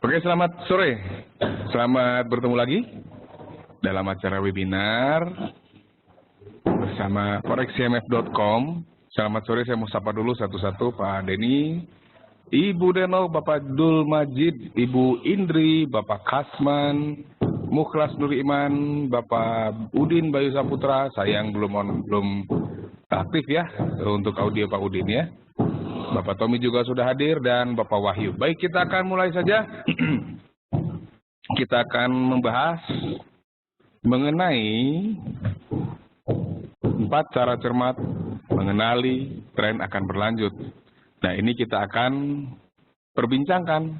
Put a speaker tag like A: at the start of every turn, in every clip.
A: Oke, selamat sore. Selamat bertemu lagi dalam acara webinar bersama forex-cmf.com. Selamat sore, saya mau sapa dulu satu-satu, Pak Denny, Ibu Deno, Bapak Dul Majid, Ibu Indri, Bapak Kasman, Mukhlas Nur Iman, Bapak Udin Bayu Saputra. Sayang belum aktif ya untuk audio Pak Udin ya. Bapak Tommy juga sudah hadir dan Bapak Wahyu. Baik, kita akan mulai saja. Kita akan membahas mengenai 4 cara cermat mengenali tren akan berlanjut. Nah, ini kita akan perbincangkan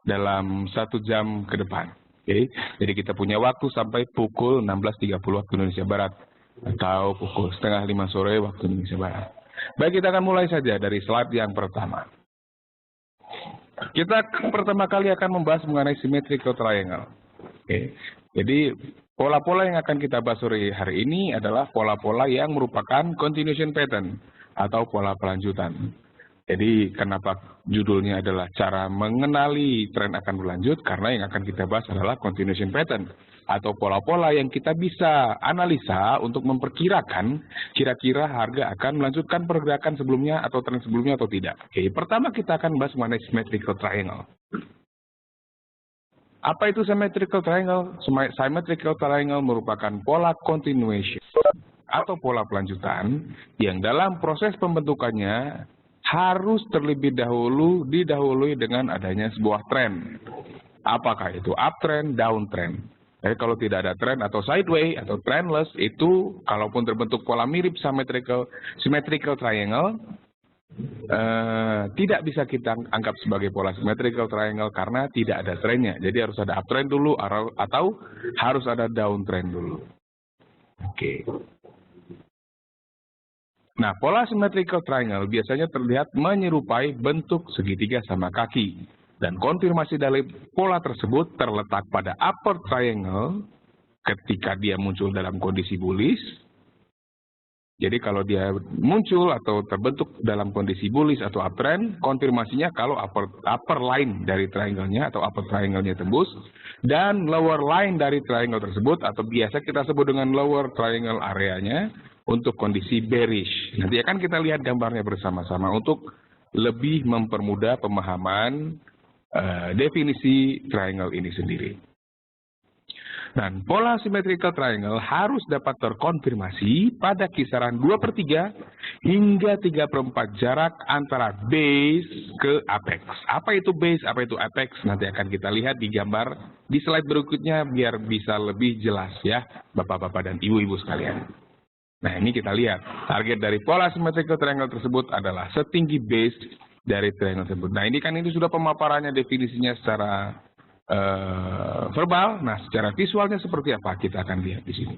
A: dalam 1 jam ke depan. Oke. Jadi kita punya waktu sampai pukul 16.30 waktu Indonesia Barat atau pukul 4:30 sore waktu Indonesia Barat. Baik, kita akan mulai saja dari slide yang pertama. Kita pertama kali akan membahas mengenai symmetrical triangle. Oke. Jadi pola-pola yang akan kita bahas sore hari ini adalah pola-pola yang merupakan continuation pattern atau pola pelanjutan. Jadi kenapa judulnya adalah cara mengenali tren akan berlanjut? Karena yang akan kita bahas adalah continuation pattern atau pola-pola yang kita bisa analisa untuk memperkirakan kira-kira harga akan melanjutkan pergerakan sebelumnya atau tren sebelumnya atau tidak. Oke, pertama kita akan bahas mengenai symmetrical triangle. Apa itu symmetrical triangle? Symmetrical triangle merupakan pola continuation atau pola pelanjutan yang dalam proses pembentukannya harus terlebih dahulu didahului dengan adanya sebuah tren. Apakah itu uptrend, downtrend? Jadi kalau tidak ada tren atau sideways atau trendless, itu kalaupun terbentuk pola mirip symmetrical triangle, tidak bisa kita anggap sebagai pola symmetrical triangle karena tidak ada trennya. Jadi harus ada uptrend dulu atau harus ada downtrend dulu. Oke. Nah, pola symmetrical triangle biasanya terlihat menyerupai bentuk segitiga sama kaki. Dan konfirmasi dari pola tersebut terletak pada upper triangle ketika dia muncul dalam kondisi bullish. Jadi kalau dia muncul atau terbentuk dalam kondisi bullish atau uptrend, konfirmasinya kalau upper line dari triangle-nya atau upper triangle-nya tembus, dan lower line dari triangle tersebut atau biasa kita sebut dengan lower triangle areanya untuk kondisi bearish. Nanti akan kita lihat gambarnya bersama-sama untuk lebih mempermudah pemahaman definisi triangle ini sendiri. Dan pola symmetrical triangle harus dapat terkonfirmasi pada kisaran 2/3 hingga 3/4 jarak antara base ke apex. Apa itu base, apa itu apex? Nanti akan kita lihat di gambar di slide berikutnya biar bisa lebih jelas ya, Bapak-bapak dan Ibu-ibu sekalian. Nah, ini kita lihat. Target dari pola symmetrical triangle tersebut adalah setinggi base dari triangle tersebut. Nah, ini sudah pemaparannya, definisinya secara verbal. Nah, secara visualnya seperti apa? Kita akan lihat di sini.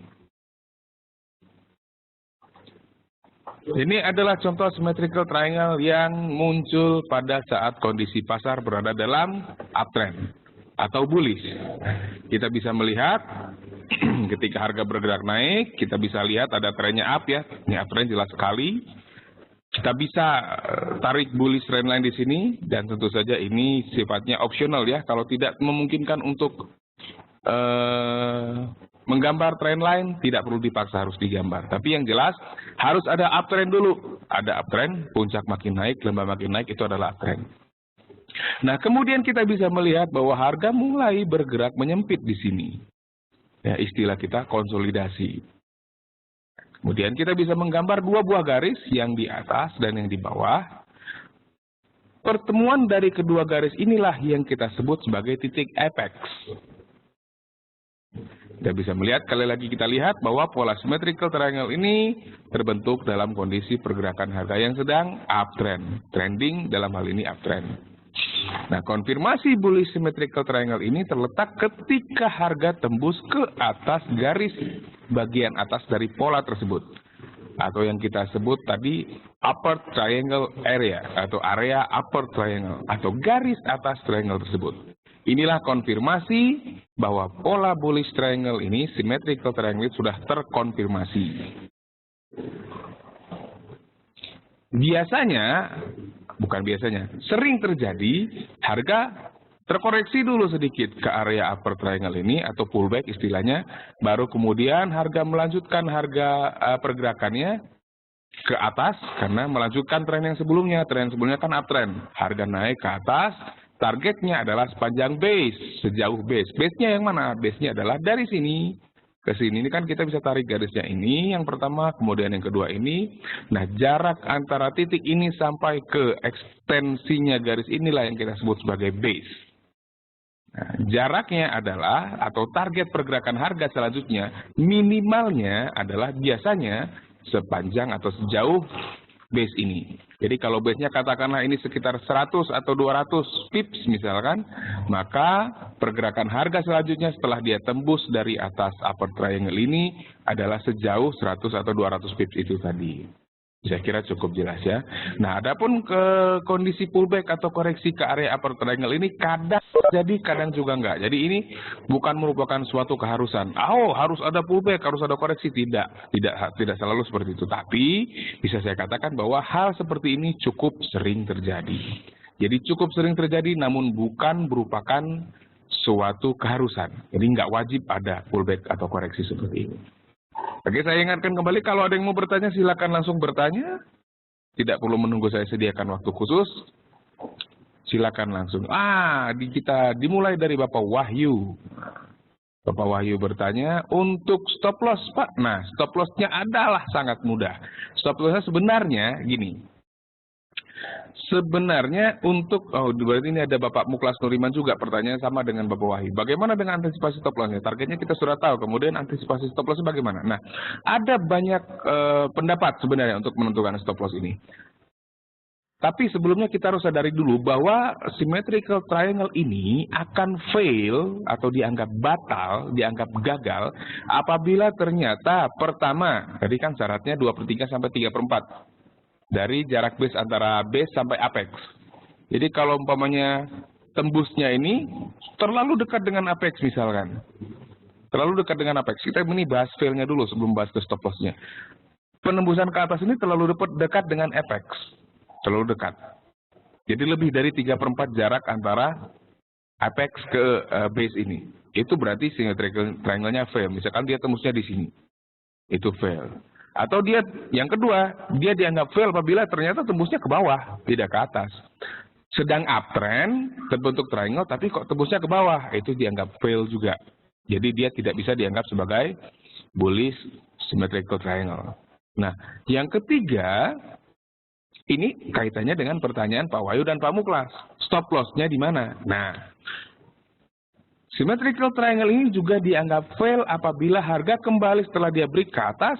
A: Ini adalah contoh symmetrical triangle yang muncul pada saat kondisi pasar berada dalam uptrend atau bullish. Kita bisa melihat ketika harga bergerak naik, kita bisa lihat ada trennya up ya. Ini uptrend jelas sekali. Kita bisa tarik bullish trendline di sini dan tentu saja ini sifatnya opsional ya. Kalau tidak memungkinkan untuk menggambar trendline, tidak perlu dipaksa harus digambar. Tapi yang jelas harus ada uptrend dulu. Ada uptrend, puncak makin naik, lembah makin naik, itu adalah uptrend. Nah, kemudian kita bisa melihat bahwa harga mulai bergerak menyempit di sini. Ya, istilah kita konsolidasi. Kemudian kita bisa menggambar 2 buah garis, yang di atas dan yang di bawah. Pertemuan dari kedua garis inilah yang kita sebut sebagai titik apex. Kita bisa melihat, kali lagi kita lihat bahwa pola symmetrical triangle ini terbentuk dalam kondisi pergerakan harga yang sedang uptrend. Trending dalam hal ini uptrend. Nah, konfirmasi bullish symmetrical triangle ini terletak ketika harga tembus ke atas garis bagian atas dari pola tersebut. Atau yang kita sebut tadi upper triangle area atau area upper triangle atau garis atas triangle tersebut. Inilah konfirmasi bahwa pola bullish triangle ini, symmetrical triangle sudah terkonfirmasi. Biasanya, bukan biasanya, sering terjadi harga terkoreksi dulu sedikit ke area upper triangle ini atau pullback istilahnya, baru kemudian harga melanjutkan pergerakannya ke atas karena melanjutkan tren yang sebelumnya. Tren sebelumnya kan uptrend, harga naik ke atas, targetnya adalah sepanjang base, sejauh base. Base-nya yang mana? Base-nya adalah dari sini ke sini. Ini kan kita bisa tarik garisnya ini yang pertama, kemudian yang kedua ini. Nah, jarak antara titik ini sampai ke ekstensinya garis inilah yang kita sebut sebagai base. Nah, jaraknya adalah atau target pergerakan harga selanjutnya minimalnya adalah biasanya sepanjang atau sejauh base ini. Jadi kalau base-nya katakanlah ini sekitar 100 atau 200 pips misalkan, maka pergerakan harga selanjutnya setelah dia tembus dari atas upper triangle ini adalah sejauh 100 atau 200 pips itu tadi. Saya kira cukup jelas ya. Nah, adapun ke kondisi pullback atau koreksi ke area upper triangle ini kadang jadi, kadang juga enggak. Jadi ini bukan merupakan suatu keharusan. Oh, harus ada pullback, harus ada koreksi. Tidak selalu seperti itu. Tapi bisa saya katakan bahwa hal seperti ini cukup sering terjadi. Jadi cukup sering terjadi, namun bukan merupakan suatu keharusan. Jadi nggak wajib ada pullback atau koreksi seperti ini. Oke, saya ingatkan kembali, kalau ada yang mau bertanya silakan langsung bertanya. Tidak perlu menunggu saya sediakan waktu khusus. Silakan langsung. Kita dimulai dari Bapak Wahyu. Bapak Wahyu bertanya, untuk stop loss Pak. Nah, stop lossnya adalah sangat mudah. Stop lossnya sebenarnya gini. Sebenarnya untuk, berarti ini ada Bapak Muklas Nuriman juga pertanyaan sama dengan Bapak Wahyu. Bagaimana dengan antisipasi stop lossnya? Targetnya kita sudah tahu, kemudian antisipasi stop lossnya bagaimana? Nah, ada banyak pendapat sebenarnya untuk menentukan stop loss ini. Tapi sebelumnya kita harus sadari dulu bahwa symmetrical triangle ini akan fail atau dianggap batal, dianggap gagal apabila ternyata pertama, tadi kan syaratnya 2/3 sampai 3/4. Dari jarak base antara base sampai apex. Jadi kalau umpamanya tembusnya ini terlalu dekat dengan apex misalkan. Terlalu dekat dengan apex. Kita ini bahas failnya dulu sebelum bahas ke stop lossnya. Penembusan ke atas ini terlalu dekat dengan apex. Terlalu dekat. Jadi lebih dari 3/4 jarak antara apex ke base ini. Itu berarti symmetrical triangle-nya fail. Misalkan dia tembusnya di sini. Itu fail. Atau dia, yang kedua, dia dianggap fail apabila ternyata tembusnya ke bawah, tidak ke atas. Sedang uptrend, terbentuk triangle, tapi kok tembusnya ke bawah, itu dianggap fail juga. Jadi dia tidak bisa dianggap sebagai bullish symmetrical triangle. Nah, yang ketiga, ini kaitannya dengan pertanyaan Pak Wahyu dan Pak Muklas. Stop loss-nya di mana? Nah, symmetrical triangle ini juga dianggap fail apabila harga kembali setelah dia break ke atas,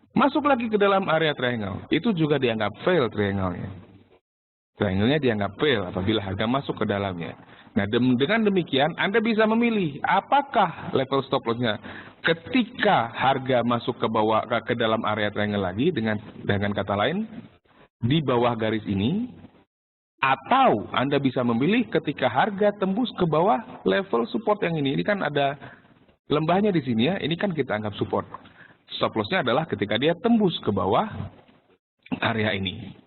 A: masuk lagi ke dalam area triangle. Itu juga dianggap fail triangle-nya. Triangle-nya dianggap fail apabila harga masuk ke dalamnya. Nah, dengan demikian Anda bisa memilih apakah level stop loss-nya ketika harga masuk ke bawah ke dalam area triangle lagi, dengan kata lain di bawah garis ini, atau Anda bisa memilih ketika harga tembus ke bawah level support yang ini. Ini kan ada lembahnya di sini ya. Ini kan kita anggap support. Stop loss-nya adalah ketika dia tembus ke bawah area ini.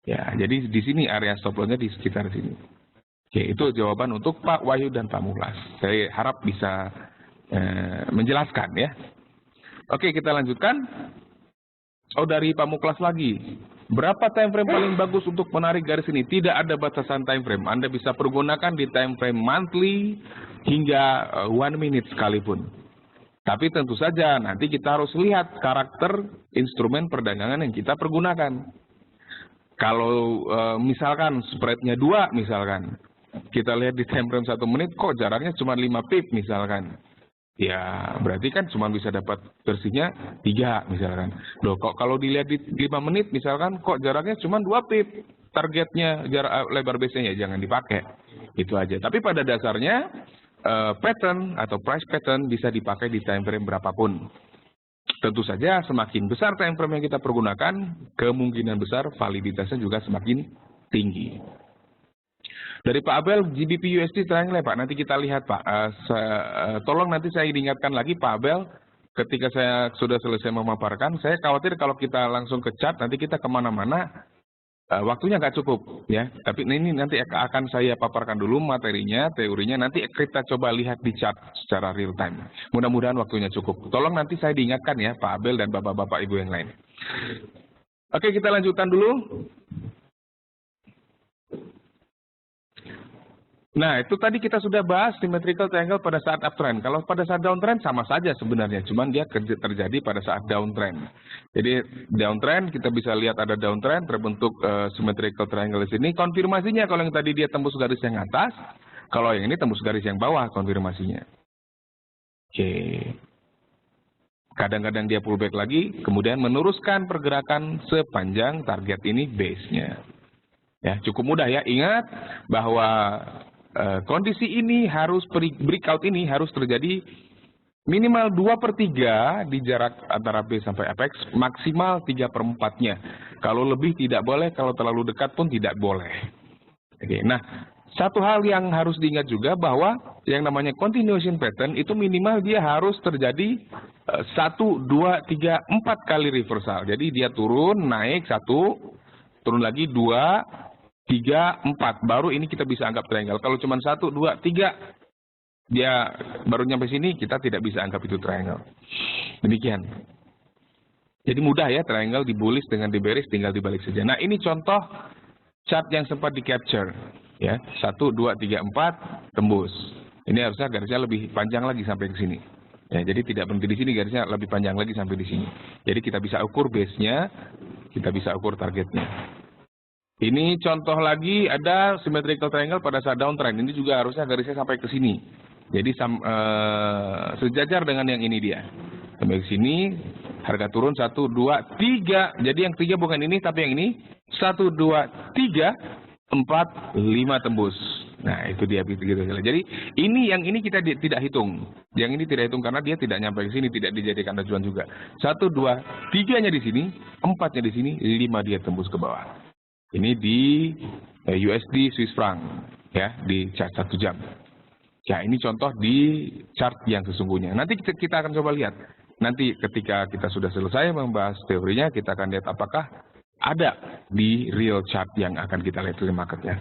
A: Ya, jadi di sini area stop loss-nya di sekitar sini. Oke, itu jawaban untuk Pak Wahyu dan Pak Muklas. Saya harap bisa menjelaskan ya. Oke, kita lanjutkan. Dari Pak Muklas lagi. Berapa time frame paling bagus untuk menarik garis ini? Tidak ada batasan time frame. Anda bisa pergunakan di time frame monthly hingga 1 minute sekalipun. Tapi tentu saja nanti kita harus lihat karakter instrumen perdagangan yang kita pergunakan. Kalau misalkan spreadnya 2 misalkan, kita lihat di time frame 1 menit kok jaraknya cuma 5 pip misalkan. Ya berarti kan cuma bisa dapat bersihnya 3 misalkan. Loh kok kalau dilihat di 5 menit misalkan kok jaraknya cuma 2 pip. Targetnya jarak lebar base-nya ya jangan dipakai. Itu aja. Tapi pada dasarnya pattern atau price pattern bisa dipakai di time frame berapapun. Tentu saja semakin besar time frame yang kita pergunakan, kemungkinan besar validitasnya juga semakin tinggi. Dari Pak Abel, GBP USD triangle Pak, nanti kita lihat Pak. Tolong nanti saya ingatkan lagi Pak Abel, ketika saya sudah selesai memaparkan, saya khawatir kalau kita langsung ke chart, nanti kita kemana-mana, Waktunya nggak cukup ya, tapi ini nanti akan saya paparkan dulu materinya, teorinya, nanti kita coba lihat di chart secara real time. Mudah-mudahan waktunya cukup. Tolong nanti saya diingatkan ya Pak Abel dan Bapak-Bapak Ibu yang lain. Oke, kita lanjutkan dulu. Nah, itu tadi kita sudah bahas symmetrical triangle pada saat uptrend. Kalau pada saat downtrend sama saja sebenarnya, cuman dia terjadi pada saat downtrend. Jadi downtrend kita bisa lihat ada downtrend terbentuk symmetrical triangle di sini. Konfirmasinya kalau yang tadi dia tembus garis yang atas, kalau yang ini tembus garis yang bawah konfirmasinya. Oke. Kadang-kadang dia pullback lagi, kemudian meneruskan pergerakan sepanjang target ini base-nya. Ya, cukup mudah ya. Ingat bahwa kondisi ini harus breakout ini harus terjadi minimal 2/3 di jarak antara base sampai apex, maksimal 3/4-nya. Kalau lebih tidak boleh, kalau terlalu dekat pun tidak boleh. Oke, nah satu hal yang harus diingat juga bahwa yang namanya continuation pattern itu minimal dia harus terjadi 1, 2, 3, 4 kali reversal. Jadi dia turun, naik 1, turun lagi 2, 3, 4, baru ini kita bisa anggap triangle. Kalau cuma 1, 2, 3, dia baru nyampe sini, kita tidak bisa anggap itu triangle. Demikian. Jadi mudah ya, triangle di bullish dengan di bearish, tinggal dibalik saja. Nah ini contoh chart yang sempat di capture. Ya, 1, 2, 3, 4, tembus. Ini harusnya garisnya lebih panjang lagi sampai ke sini. Ya, jadi tidak berhenti di sini, garisnya lebih panjang lagi sampai di sini. Jadi kita bisa ukur base-nya, kita bisa ukur targetnya. Ini contoh lagi ada symmetrical triangle pada saat downtrend. Ini juga harusnya garisnya sampai ke sini. Jadi sejajar dengan yang ini dia. Sampai ke sini, harga turun 1, 2, 3. Jadi yang 3 bukan ini, tapi yang ini 1, 2, 3, 4, 5 tembus. Nah itu dia begitu. Jadi yang ini kita tidak hitung. Yang ini tidak hitung karena dia tidak nyampe ke sini, tidak dijadikan acuan juga. 1, 2, 3-nya di sini, 4-nya di sini, 5 dia tembus ke bawah. Ini di USD Swiss franc ya, di chart 1 jam. Ya, ini contoh di chart yang sesungguhnya. Nanti kita akan coba lihat. Nanti ketika kita sudah selesai membahas teorinya, kita akan lihat apakah ada di real chart yang akan kita lihat di marketnya.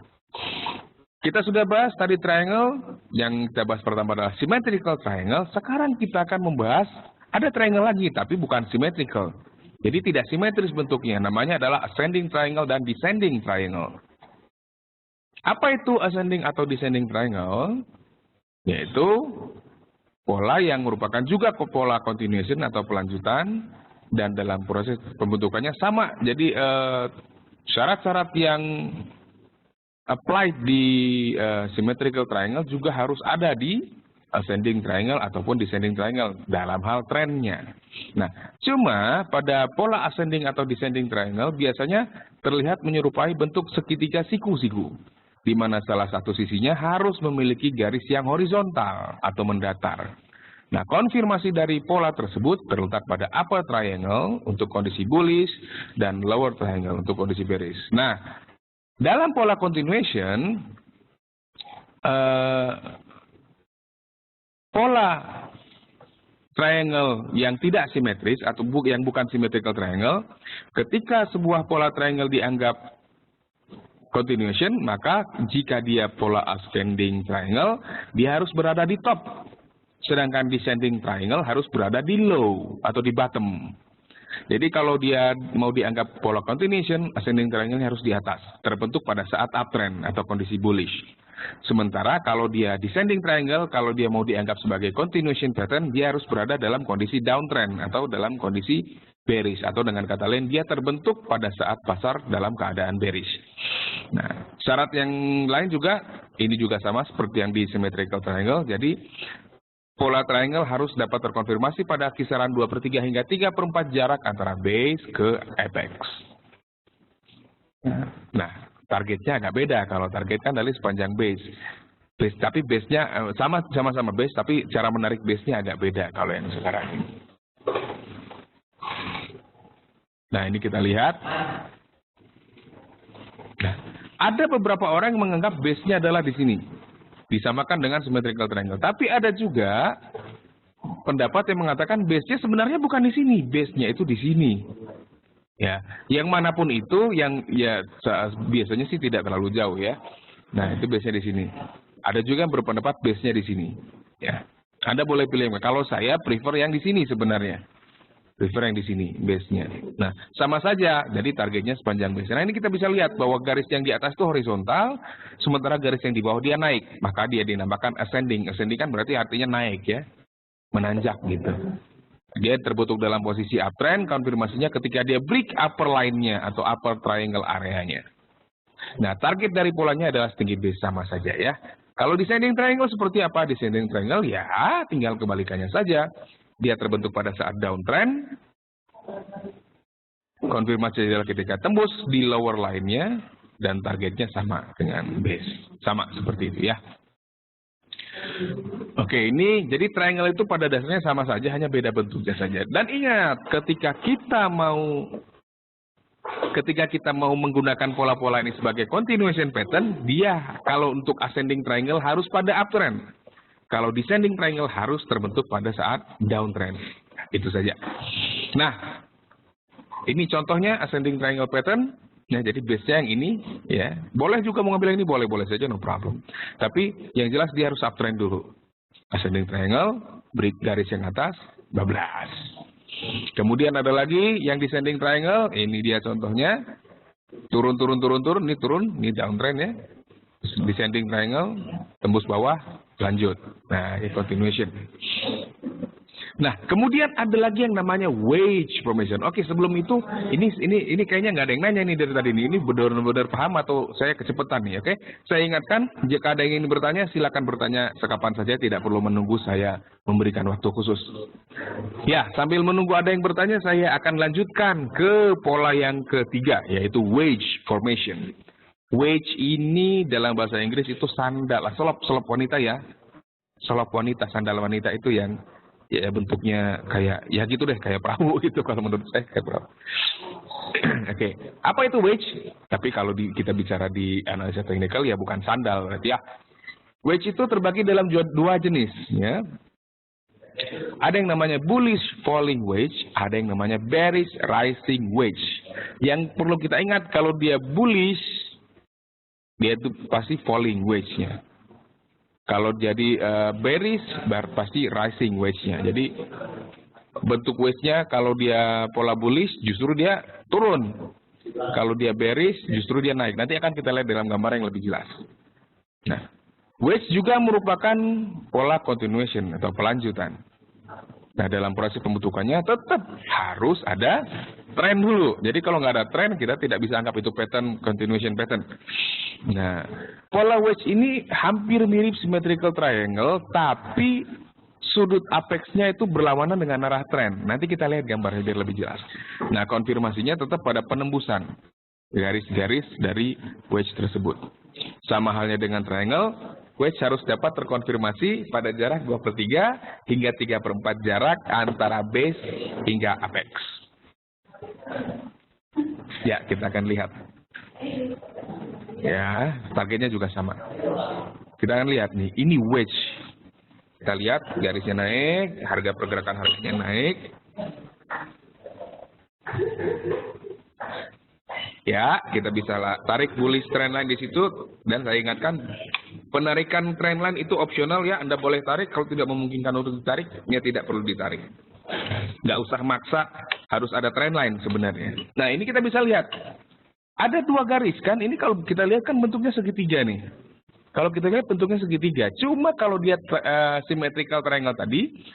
A: Kita sudah bahas tadi triangle, yang kita bahas pertama adalah symmetrical triangle. Sekarang kita akan membahas ada triangle lagi, tapi bukan symmetrical. Jadi tidak simetris bentuknya, namanya adalah ascending triangle dan descending triangle. Apa itu ascending atau descending triangle? Yaitu pola yang merupakan juga pola continuation atau pelanjutan, dan dalam proses pembentukannya sama. Jadi syarat-syarat yang applied di symmetrical triangle juga harus ada di ascending triangle ataupun descending triangle dalam hal trennya. Nah, cuma pada pola ascending atau descending triangle biasanya terlihat menyerupai bentuk segitiga siku-siku, di mana salah satu sisinya harus memiliki garis yang horizontal atau mendatar. Nah, konfirmasi dari pola tersebut terletak pada upper triangle untuk kondisi bullish dan lower triangle untuk kondisi bearish. Nah, dalam pola continuation, pola triangle yang tidak simetris atau yang bukan symmetrical triangle, ketika sebuah pola triangle dianggap continuation, maka jika dia pola ascending triangle, dia harus berada di top. Sedangkan descending triangle harus berada di low atau di bottom. Jadi kalau dia mau dianggap pola continuation, ascending triangle harus di atas, terbentuk pada saat uptrend atau kondisi bullish. Sementara kalau dia descending triangle, kalau dia mau dianggap sebagai continuation pattern, dia harus berada dalam kondisi downtrend atau dalam kondisi bearish, atau dengan kata lain dia terbentuk pada saat pasar dalam keadaan bearish. Nah, syarat yang lain juga ini juga sama seperti yang di symmetrical triangle. Jadi pola triangle harus dapat terkonfirmasi pada kisaran 2/3 hingga 3/4 jarak antara base ke apex. Nah, targetnya agak beda. Kalau target kan dari sepanjang base. Tapi base-nya sama-sama base, tapi cara menarik base-nya agak beda kalau yang sekarang ini. Nah, ini kita lihat. Nah, ada beberapa orang yang menganggap base-nya adalah di sini. Disamakan dengan symmetrical triangle. Tapi ada juga pendapat yang mengatakan base-nya sebenarnya bukan di sini. Base-nya itu di sini. Ya, yang manapun itu, yang ya biasanya sih tidak terlalu jauh ya. Nah, itu biasanya di sini. Ada juga yang berpendapat base-nya di sini. Ya, Anda boleh pilih. Kalau saya prefer yang di sini sebenarnya. Prefer yang di sini, base-nya. Nah, sama saja. Jadi targetnya sepanjang base. Nah, ini kita bisa lihat bahwa garis yang di atas itu horizontal, sementara garis yang di bawah dia naik. Maka dia dinamakan ascending. Ascending kan berarti artinya naik ya. Menanjak gitu. Dia terbentuk dalam posisi uptrend, konfirmasinya ketika dia break upper line-nya atau upper triangle areanya. Nah, target dari polanya adalah setinggi base, sama saja ya. Kalau descending triangle seperti apa? Descending triangle ya tinggal kebalikannya saja. Dia terbentuk pada saat downtrend. Konfirmasi adalah ketika tembus di lower line-nya dan targetnya sama dengan base. Sama seperti itu ya. Oke, ini jadi triangle itu pada dasarnya sama saja, hanya beda bentuknya saja. Dan ingat, ketika kita mau menggunakan pola-pola ini sebagai continuation pattern, dia kalau untuk ascending triangle harus pada uptrend. Kalau descending triangle harus terbentuk pada saat downtrend. Itu saja. Nah, ini contohnya ascending triangle pattern. Nah, jadi base-nya yang ini, ya. Boleh juga mau ngambil yang ini, boleh saja, no problem. Tapi yang jelas dia harus uptrend dulu. Ascending triangle, break garis yang atas, bablas. Kemudian ada lagi yang descending triangle, ini dia contohnya. Turun, ini downtrend ya. Descending triangle, tembus bawah, lanjut. Nah, ini continuation. Nah, kemudian ada lagi yang namanya wedge formation. Oke, sebelum itu, ini kayaknya nggak ada yang nanya nih dari tadi nih. Ini benar-benar paham atau saya kecepatan nih, oke? Saya ingatkan, jika ada yang ingin bertanya, silakan bertanya sekapan saja, tidak perlu menunggu saya memberikan waktu khusus. Ya, sambil menunggu ada yang bertanya, saya akan lanjutkan ke pola yang ketiga, yaitu wedge formation. Wedge ini dalam bahasa Inggris itu sandal, selop wanita ya. Selop wanita, sandal wanita itu yang ya bentuknya kayak ya gitu deh, kayak perahu gitu kalau menurut saya, kayak perahu. Oke, apa itu wedge? Tapi kalau kita bicara di analisa teknikal ya bukan sandal berarti ya. Wedge itu terbagi dalam dua jenis ya. Ada yang namanya bullish falling wedge, ada yang namanya bearish rising wedge. Yang perlu kita ingat, kalau dia bullish dia itu pasti falling wedge-nya. Kalau jadi bearish, pasti rising wedge-nya. Jadi bentuk wedge-nya kalau dia pola bullish justru dia turun. Kalau dia bearish justru dia naik. Nanti akan kita lihat dalam gambar yang lebih jelas. Nah, wedge juga merupakan pola continuation atau pelanjutan. Nah, dalam proses pembentukannya tetap harus ada tren dulu. Jadi kalau nggak ada tren, kita tidak bisa anggap itu pattern, continuation pattern. Nah, pola wedge ini hampir mirip symmetrical triangle, tapi sudut apex-nya itu berlawanan dengan arah tren. Nanti kita lihat gambarnya biar lebih jelas. Nah, konfirmasinya tetap pada penembusan garis-garis dari wedge tersebut. Sama halnya dengan triangle, wedge harus dapat terkonfirmasi pada jarak 2/3 hingga 3/4 jarak antara base hingga apex. Ya, kita akan lihat. Ya, targetnya juga sama. Kita akan lihat nih, ini wedge. Kita lihat garisnya naik, harga pergerakan harganya naik. Ya, kita bisa tarik bullish trendline di situ, dan saya ingatkan penarikan trendline itu opsional ya, Anda boleh tarik, kalau tidak memungkinkan untuk ditarik, ya tidak perlu ditarik. Nggak usah maksa harus ada trendline sebenarnya. Nah, ini kita bisa lihat. Ada dua garis kan, ini kalau kita lihat kan bentuknya segitiga nih. Kalau kita lihat bentuknya segitiga, cuma kalau dia symmetrical triangle tadi,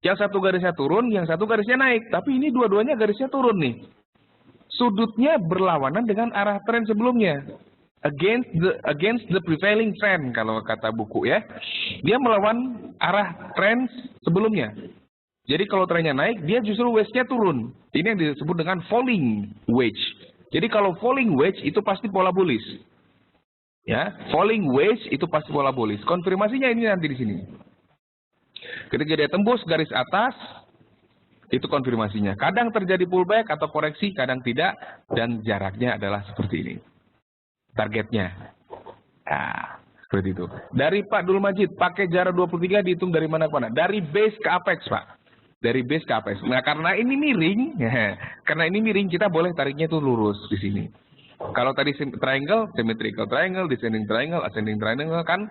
A: yang satu garisnya turun, yang satu garisnya naik. Tapi ini dua-duanya garisnya turun nih. Sudutnya berlawanan dengan arah tren sebelumnya. Against the prevailing trend kalau kata buku ya. Dia melawan arah tren sebelumnya. Jadi kalau trennya naik, dia justru wedge-nya turun. Ini yang disebut dengan falling wedge. Jadi kalau falling wedge itu pasti pola bullish. Ya, falling wedge itu pasti pola bullish. Konfirmasinya ini nanti di sini. Ketika dia tembus garis atas, itu konfirmasinya. Kadang terjadi pullback atau koreksi, kadang tidak, dan jaraknya adalah seperti ini. Targetnya. Nah, seperti itu. Dari Pak Dul Majid, pakai jarak 23 dihitung dari mana ke mana? Dari base ke apex, Pak. Dari base ke apex. Nah, karena ini miring, kita boleh tariknya itu lurus di sini. Kalau tadi triangle, symmetrical triangle, descending triangle, ascending triangle kan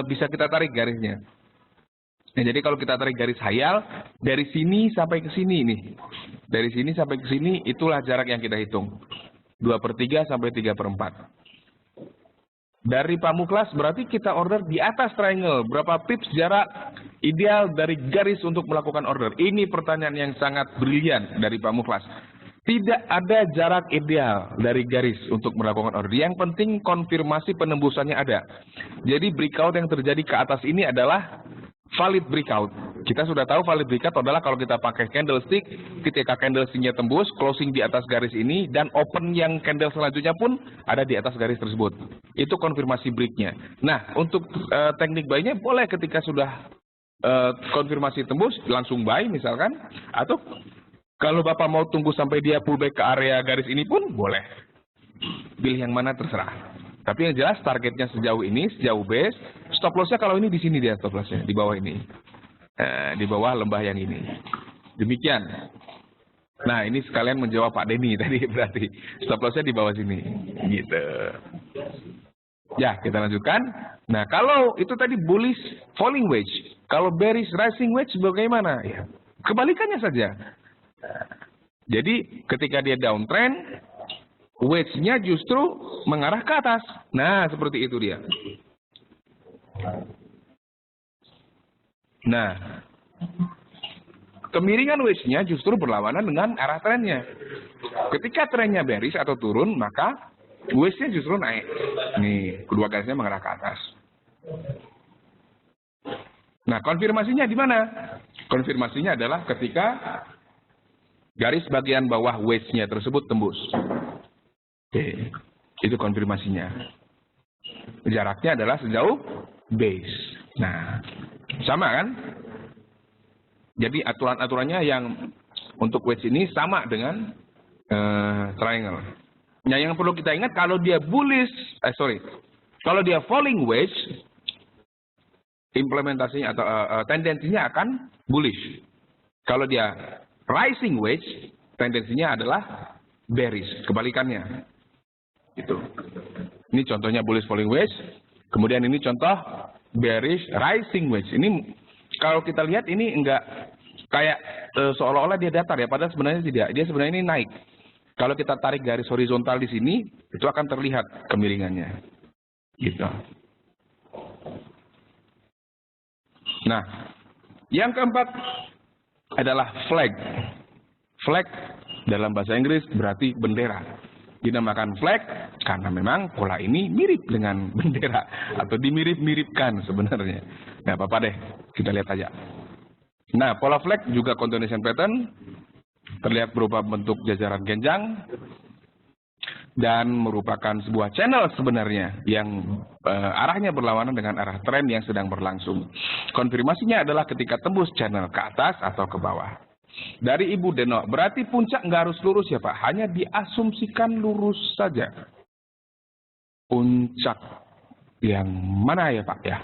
A: bisa kita tarik garisnya. Nah, jadi kalau kita tarik garis hayal dari sini sampai ke sini nih. Dari sini sampai ke sini itulah jarak yang kita hitung. 2/3 sampai 3/4. Dari pamuklas berarti kita order di atas triangle. Berapa pips jarak ideal dari garis untuk melakukan order? Ini pertanyaan yang sangat brilian dari pamuklas. Tidak ada jarak ideal dari garis untuk melakukan order. Yang penting konfirmasi penembusannya ada. Jadi breakout yang terjadi ke atas ini adalah valid breakout. Kita sudah tahu valid breakout adalah kalau kita pakai candlestick, ketika candlesticknya tembus, closing di atas garis ini, dan open yang candle selanjutnya pun ada di atas garis tersebut. Itu konfirmasi breaknya. Nah, untuk teknik buy-nya boleh ketika sudah konfirmasi tembus, langsung buy misalkan. Atau kalau Bapak mau tunggu sampai dia pullback ke area garis ini pun boleh. Pilih yang mana terserah. Tapi yang jelas targetnya sejauh ini, sejauh base, stop loss-nya kalau ini di sini dia stop loss-nya, di bawah ini. Di bawah lembah yang ini. Demikian. Nah, ini sekalian menjawab Pak Denny tadi berarti. Stop loss-nya di bawah sini. Gitu. Ya, kita lanjutkan. Nah, kalau itu tadi bullish falling wedge. Kalau bearish rising wedge bagaimana? Ya, kebalikannya saja. Jadi, ketika dia downtrend, wedge-nya justru mengarah ke atas. Nah, seperti itu dia. Nah, kemiringan wedge-nya justru berlawanan dengan arah trennya. Ketika trennya bearish atau turun, maka wedge-nya justru naik. Nih, kedua garisnya mengarah ke atas. Nah, konfirmasinya di mana? Konfirmasinya adalah ketika garis bagian bawah wedge-nya tersebut tembus. Oke, itu konfirmasinya. Jaraknya adalah sejauh base. Nah, sama kan? Jadi aturan-aturannya yang untuk wedge ini sama dengan triangle. Nah, yang perlu kita ingat kalau dia kalau dia falling wedge, implementasinya atau tendensinya akan bullish. Kalau dia rising wedge, tendensinya adalah bearish, kebalikannya. Itu. Ini contohnya bullish falling wedge. Kemudian ini contoh bearish rising wedge. Ini kalau kita lihat ini enggak kayak seolah-olah dia datar ya, padahal sebenarnya tidak. Dia sebenarnya ini naik. Kalau kita tarik garis horizontal di sini, itu akan terlihat kemiringannya. Gitu. Nah, yang keempat adalah flag. Flag dalam bahasa Inggris berarti bendera. Dinamakan flag karena memang pola ini mirip dengan bendera atau dimirip-miripkan sebenarnya. Nah, apa-apa deh, kita lihat aja. Nah, pola flag juga continuation pattern terlihat berupa bentuk jajaran genjang dan merupakan sebuah channel sebenarnya yang arahnya berlawanan dengan arah tren yang sedang berlangsung. Konfirmasinya adalah ketika tembus channel ke atas atau ke bawah. Dari Ibu Deno, berarti puncak nggak harus lurus ya Pak, hanya diasumsikan lurus saja. Puncak yang mana ya Pak ya?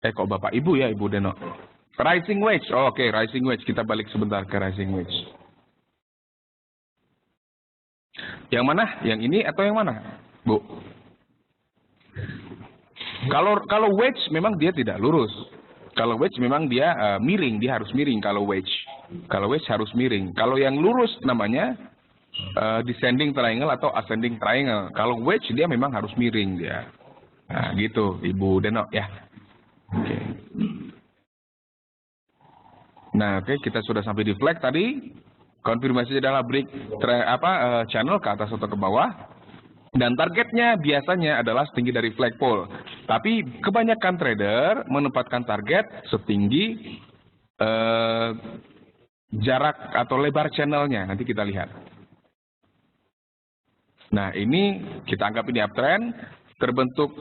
A: Kok Bapak Ibu ya Ibu Deno? Rising wedge, oke, rising wedge, kita balik sebentar ke rising wedge. Yang mana? Yang ini atau yang mana, Bu? Kalau wedge memang dia tidak lurus. Kalau wedge memang dia miring, dia harus miring kalau wedge. Kalau wedge harus miring. Kalau yang lurus namanya descending triangle atau ascending triangle. Kalau wedge dia memang harus miring dia. Nah, gitu Ibu Deno ya. Oke. Nah, oke, kita sudah sampai di flag tadi. Konfirmasi adalah break channel ke atas atau ke bawah. Dan targetnya biasanya adalah setinggi dari flagpole. Tapi kebanyakan trader menempatkan target setinggi jarak atau lebar channelnya. Nanti kita lihat. Nah, ini kita anggap ini uptrend. Terbentuk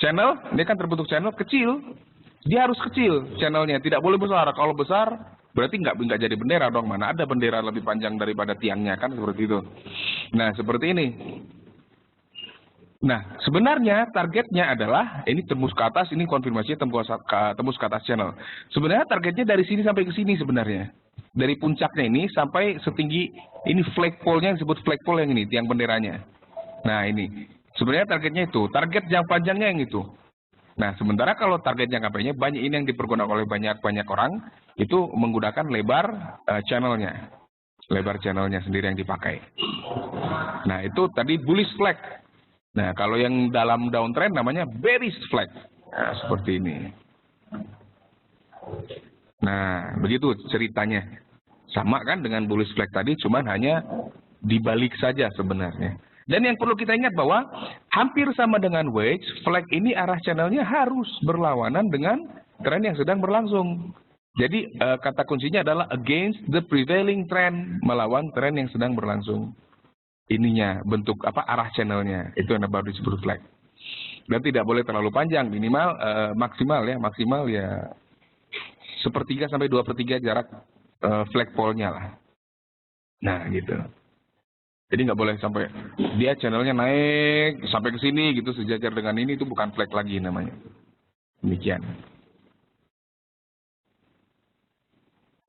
A: channel, ini kan terbentuk channel kecil. Dia harus kecil channelnya, tidak boleh besar. Kalau besar berarti nggak jadi bendera dong. Mana ada bendera lebih panjang daripada tiangnya kan seperti itu. Nah, seperti ini. Nah, sebenarnya targetnya adalah, ini tembus ke atas, ini konfirmasinya tembus ke atas channel. Sebenarnya targetnya dari sini sampai ke sini sebenarnya. Dari puncaknya ini sampai setinggi, ini flagpole-nya disebut flagpole yang ini, tiang benderanya. Nah ini, sebenarnya targetnya itu, target jangka panjangnya yang itu. Nah, sementara kalau target jangka pendeknya, banyak ini yang dipergunakan oleh banyak orang, itu menggunakan lebar channelnya. Lebar channelnya sendiri yang dipakai. Nah, itu tadi bullish flag. Nah, kalau yang dalam downtrend namanya bearish flag. Nah, seperti ini. Nah, begitu ceritanya. Sama kan dengan bullish flag tadi, cuman hanya dibalik saja sebenarnya. Dan yang perlu kita ingat bahwa hampir sama dengan wedge, flag ini arah channelnya harus berlawanan dengan tren yang sedang berlangsung. Jadi kata kuncinya adalah against the prevailing trend, melawan tren yang sedang berlangsung. Ininya bentuk apa arah channelnya, itu yang baru disebut flag. Dan tidak boleh terlalu panjang, minimal maksimal ya 1/3 sampai 2/3 jarak flagpole-nya lah. Nah gitu. Jadi nggak boleh sampai dia channelnya naik sampai ke sini gitu sejajar dengan ini, itu bukan flag lagi namanya. Demikian.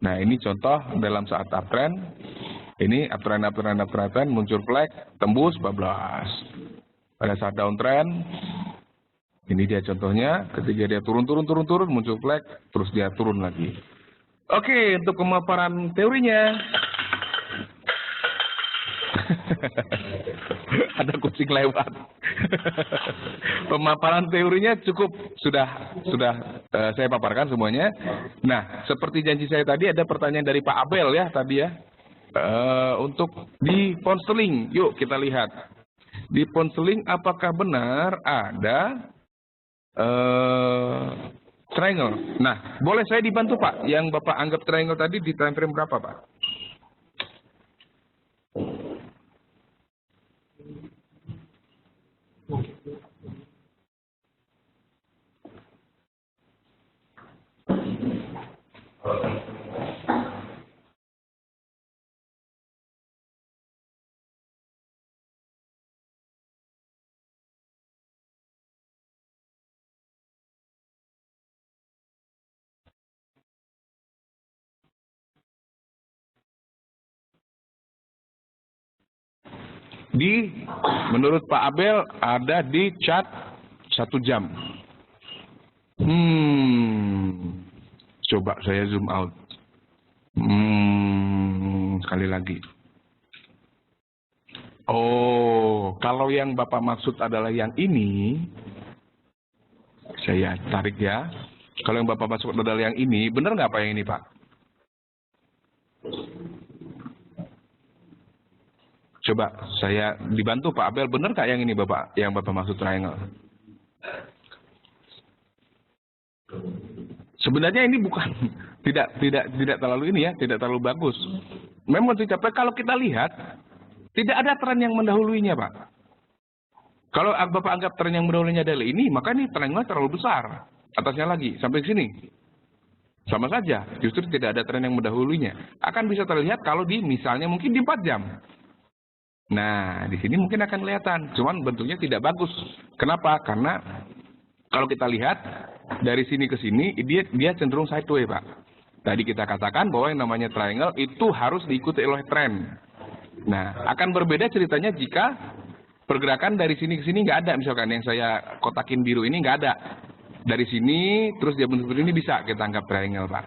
A: Nah ini contoh dalam saat uptrend. Ini uptrend muncul flag tembus 14. Pada saat downtrend, ini dia contohnya. Ketika dia turun muncul flag, terus dia turun lagi. Oke, untuk pemaparan teorinya. Ada kucing lewat. Pemaparan teorinya cukup sudah saya paparkan semuanya. Nah, seperti janji saya tadi, ada pertanyaan dari Pak Abel ya tadi ya. Untuk di pound sterling, yuk kita lihat. Di pound sterling apakah benar ada triangle? Nah, boleh saya dibantu Pak? Yang Bapak anggap triangle tadi di time frame berapa Pak? Menurut Pak Abel ada di chart 1 jam. Coba saya zoom out. Sekali lagi. Oh, kalau yang Bapak maksud adalah yang ini, saya tarik ya. Kalau yang Bapak maksud adalah yang ini, benar nggak Pak yang ini Pak? Coba saya dibantu Pak Abel, benar nggak yang ini Bapak, yang Bapak maksud triangle? Sebenarnya ini bukan tidak terlalu ini ya, tidak terlalu bagus. Memang dicapai kalau kita lihat tidak ada tren yang mendahuluinya Pak. Kalau Bapak anggap tren yang mendahuluinya adalah ini, maka ini triangle terlalu besar. Atasnya lagi sampai ke sini. Sama saja, justru tidak ada tren yang mendahuluinya. Akan bisa terlihat kalau di misalnya mungkin di 4 jam. Nah, di sini mungkin akan kelihatan, cuman bentuknya tidak bagus. Kenapa? Karena kalau kita lihat dari sini ke sini, dia cenderung sideways, Pak. Tadi kita katakan bahwa yang namanya triangle itu harus diikuti oleh tren. Nah, akan berbeda ceritanya jika pergerakan dari sini ke sini nggak ada, misalkan yang saya kotakin biru ini nggak ada. Dari sini, terus dia bentuk ini bisa kita anggap triangle, Pak.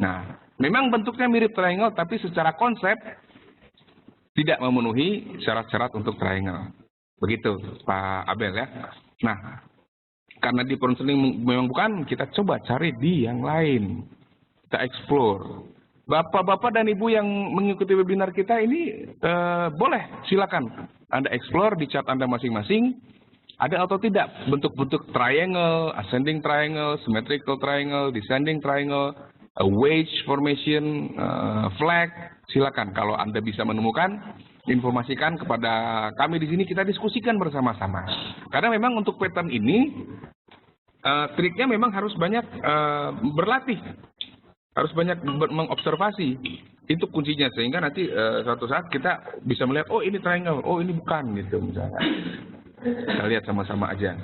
A: Nah, memang bentuknya mirip triangle, tapi secara konsep tidak memenuhi syarat-syarat untuk triangle. Begitu, Pak Abel ya. Nah, karena di pound sterling memang bukan, kita coba cari di yang lain. Kita explore. Bapak-bapak dan ibu yang mengikuti webinar kita ini, boleh, silakan. Anda explore di chart Anda masing-masing. Ada atau tidak bentuk-bentuk triangle, ascending triangle, symmetrical triangle, descending triangle, a wedge formation, flag. Silakan kalau Anda bisa menemukan, informasikan kepada kami di sini, kita diskusikan bersama-sama. Karena memang untuk pattern ini, triknya memang harus banyak berlatih, harus banyak mengobservasi. Itu kuncinya, sehingga nanti suatu saat kita bisa melihat, oh ini triangle, oh ini bukan, gitu misalnya. Kita lihat sama-sama aja.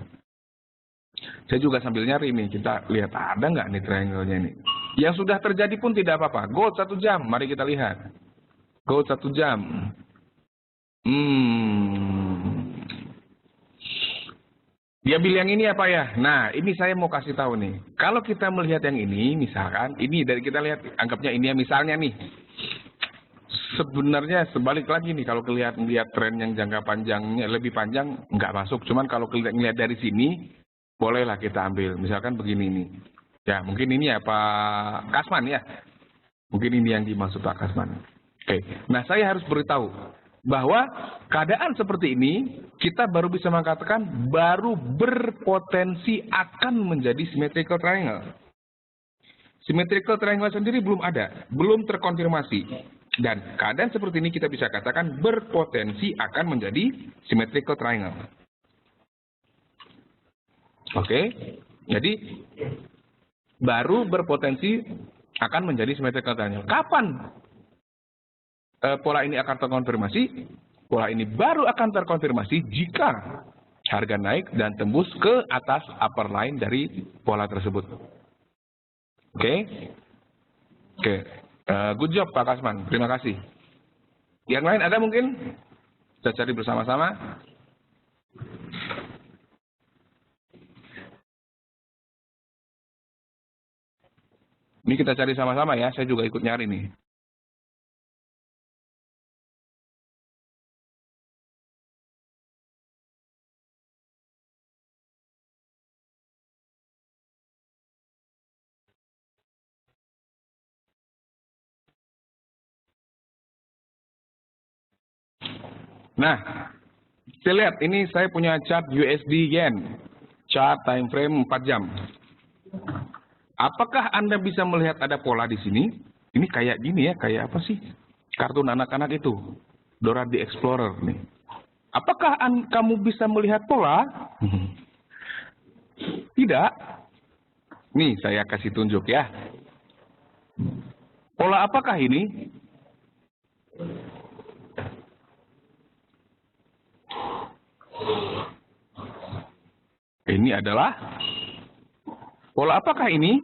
A: Saya juga sambil nyari nih, kita lihat ada nggak nih triangle-nya nih. Yang sudah terjadi pun tidak apa-apa. Gold 1 jam, mari kita lihat. Gold 1 jam. Dia bilang ini apa ya? Nah, ini saya mau kasih tahu nih. Kalau kita melihat yang ini, misalkan, ini dari kita lihat, anggapnya ini ya misalnya nih. Sebenarnya sebalik lagi nih, kalau lihat tren yang jangka panjangnya lebih panjang, nggak masuk. Cuman kalau lihat dari sini, bolehlah kita ambil. Misalkan begini nih. Ya, mungkin ini ya Pak Kasman ya. Mungkin ini yang dimaksud Pak Kasman. Oke, nah saya harus beritahu bahwa keadaan seperti ini kita baru bisa mengatakan baru berpotensi akan menjadi symmetrical triangle. Symmetrical triangle sendiri belum ada, belum terkonfirmasi. Dan keadaan seperti ini kita bisa katakan berpotensi akan menjadi symmetrical triangle. Oke, jadi baru berpotensi akan menjadi symmetrical triangle. Kapan pola ini akan terkonfirmasi? Pola ini baru akan terkonfirmasi jika harga naik dan tembus ke atas upper line dari pola tersebut. Oke? Good job Pak Kasman, terima kasih. Yang lain ada mungkin? Kita cari bersama-sama. Ini kita cari sama-sama ya, saya juga ikut nyari nih. Nah, kita lihat ini saya punya chart USD Yen, chart time frame 4 jam. Apakah Anda bisa melihat ada pola di sini? Ini kayak gini ya, kayak apa sih? Kartun anak-anak itu, Dora the Explorer nih. Apakah kamu bisa melihat pola? Tidak. Nih, saya kasih tunjuk ya. Pola apakah ini? Ini adalah pola apakah ini?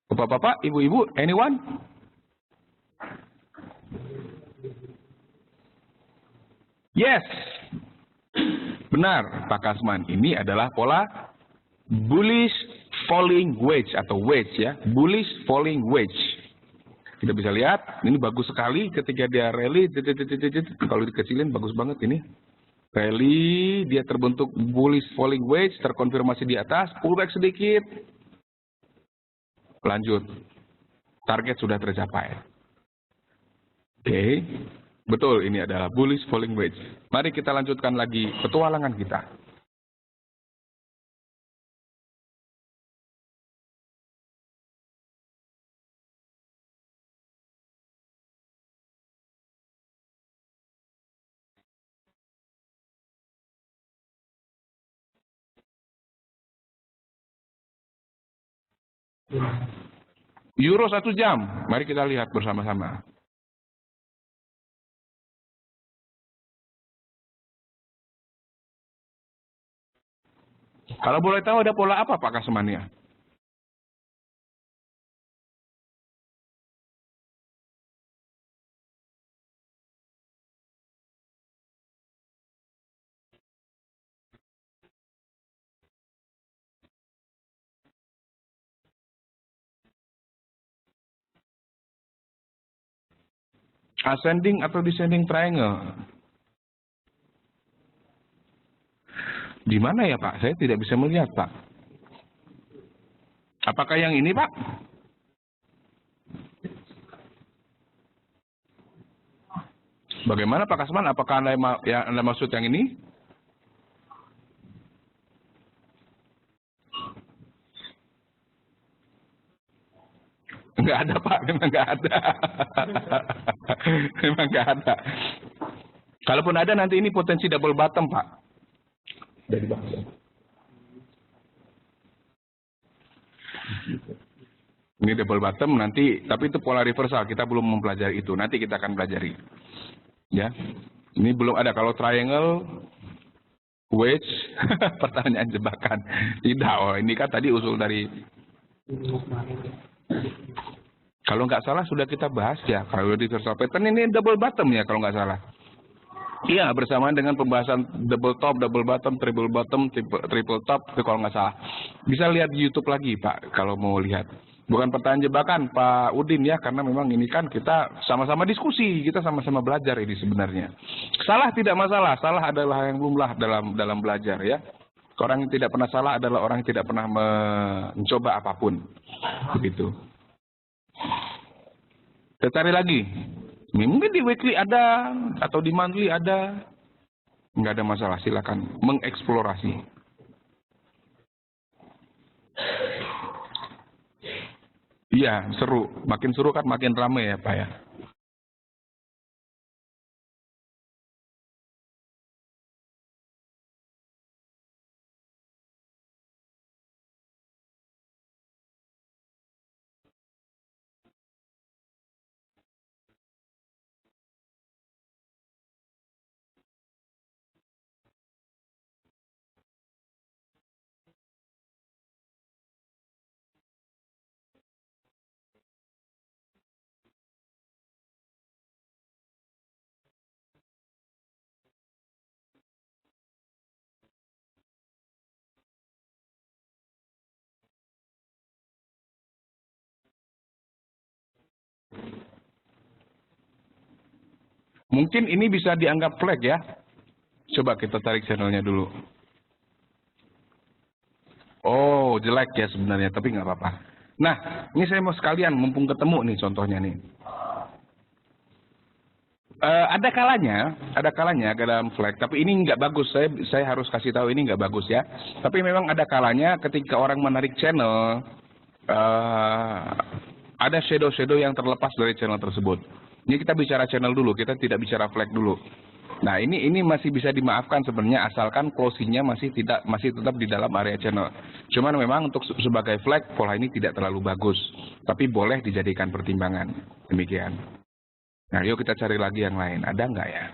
A: Bapak-bapak, ibu-ibu, anyone? Yes. Benar, Pak Kasman. Ini adalah pola bullish falling wedge atau wedge ya. Bullish falling wedge. Kita bisa lihat, ini bagus sekali ketika dia rally. Kalau dikecilin bagus banget ini. Rally, dia terbentuk bullish falling wedge, terkonfirmasi di atas, pullback sedikit. Lanjut. Target sudah tercapai. Oke. Betul, ini adalah bullish falling wedge. Mari kita lanjutkan lagi petualangan kita. Euro 1 jam, mari kita lihat bersama-sama. Kalau boleh tahu ada pola apa Pak Kasmania? Ascending atau descending triangle? Di mana ya Pak? Saya tidak bisa melihat Pak. Apakah yang ini Pak? Bagaimana Pak Kasman? Apakah Anda maksud yang ini? Enggak ada Pak, memang enggak ada. Memang enggak ada. Kalaupun ada nanti ini potensi double bottom Pak. Dari bawah. Ini double bottom nanti, tapi itu pola reversal, kita belum mempelajari itu. Nanti kita akan pelajari. Ya. Ini belum ada. Kalau triangle, wedge, pertanyaan jebakan. Tidak, oh ini kan tadi usul dari... Kalau nggak salah sudah kita bahas ya, kalau universal pattern ini double bottom ya kalau nggak salah. Iya, bersamaan dengan pembahasan double top, double bottom, triple top, itu kalau nggak salah. Bisa lihat di YouTube lagi, Pak, kalau mau lihat. Bukan pertanyaan jebakan, Pak Udin ya, karena memang ini kan kita sama-sama diskusi, kita sama-sama belajar ini sebenarnya. Salah tidak masalah, salah adalah yang lumrah dalam belajar ya. Orang yang tidak pernah salah adalah orang yang tidak pernah mencoba apapun. Begitu. Kita cari lagi. Mungkin di weekly ada, atau di monthly ada. Nggak ada masalah, silakan mengeksplorasi. Iya, seru. Makin seru kan makin ramai ya Pak ya. Mungkin ini bisa dianggap flag ya. Coba kita tarik channelnya dulu. Oh, jelek ya sebenarnya, tapi nggak apa-apa. Nah, ini saya mau sekalian, mumpung ketemu nih contohnya nih. Ada kalanya ke dalam flag, tapi ini nggak bagus. Saya harus kasih tahu ini nggak bagus ya. Tapi memang ada kalanya ketika orang menarik channel, ada shadow yang terlepas dari channel tersebut. Ini kita bicara channel dulu, kita tidak bicara flag dulu. Nah ini masih bisa dimaafkan sebenarnya asalkan closingnya masih tetap di dalam area channel. Cuman memang untuk sebagai flag pola ini tidak terlalu bagus, tapi boleh dijadikan pertimbangan. Demikian. Nah yuk kita cari lagi yang lain. Ada nggak ya?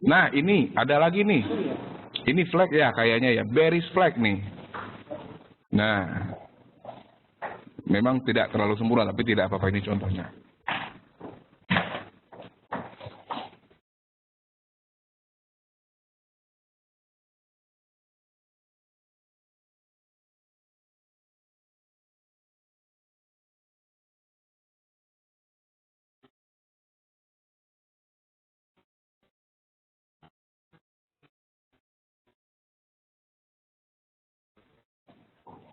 A: Nah ini ada lagi nih. Ini flag ya kayaknya ya, bearish flag nih. Nah, memang tidak terlalu sempurna tapi tidak apa-apa, ini contohnya.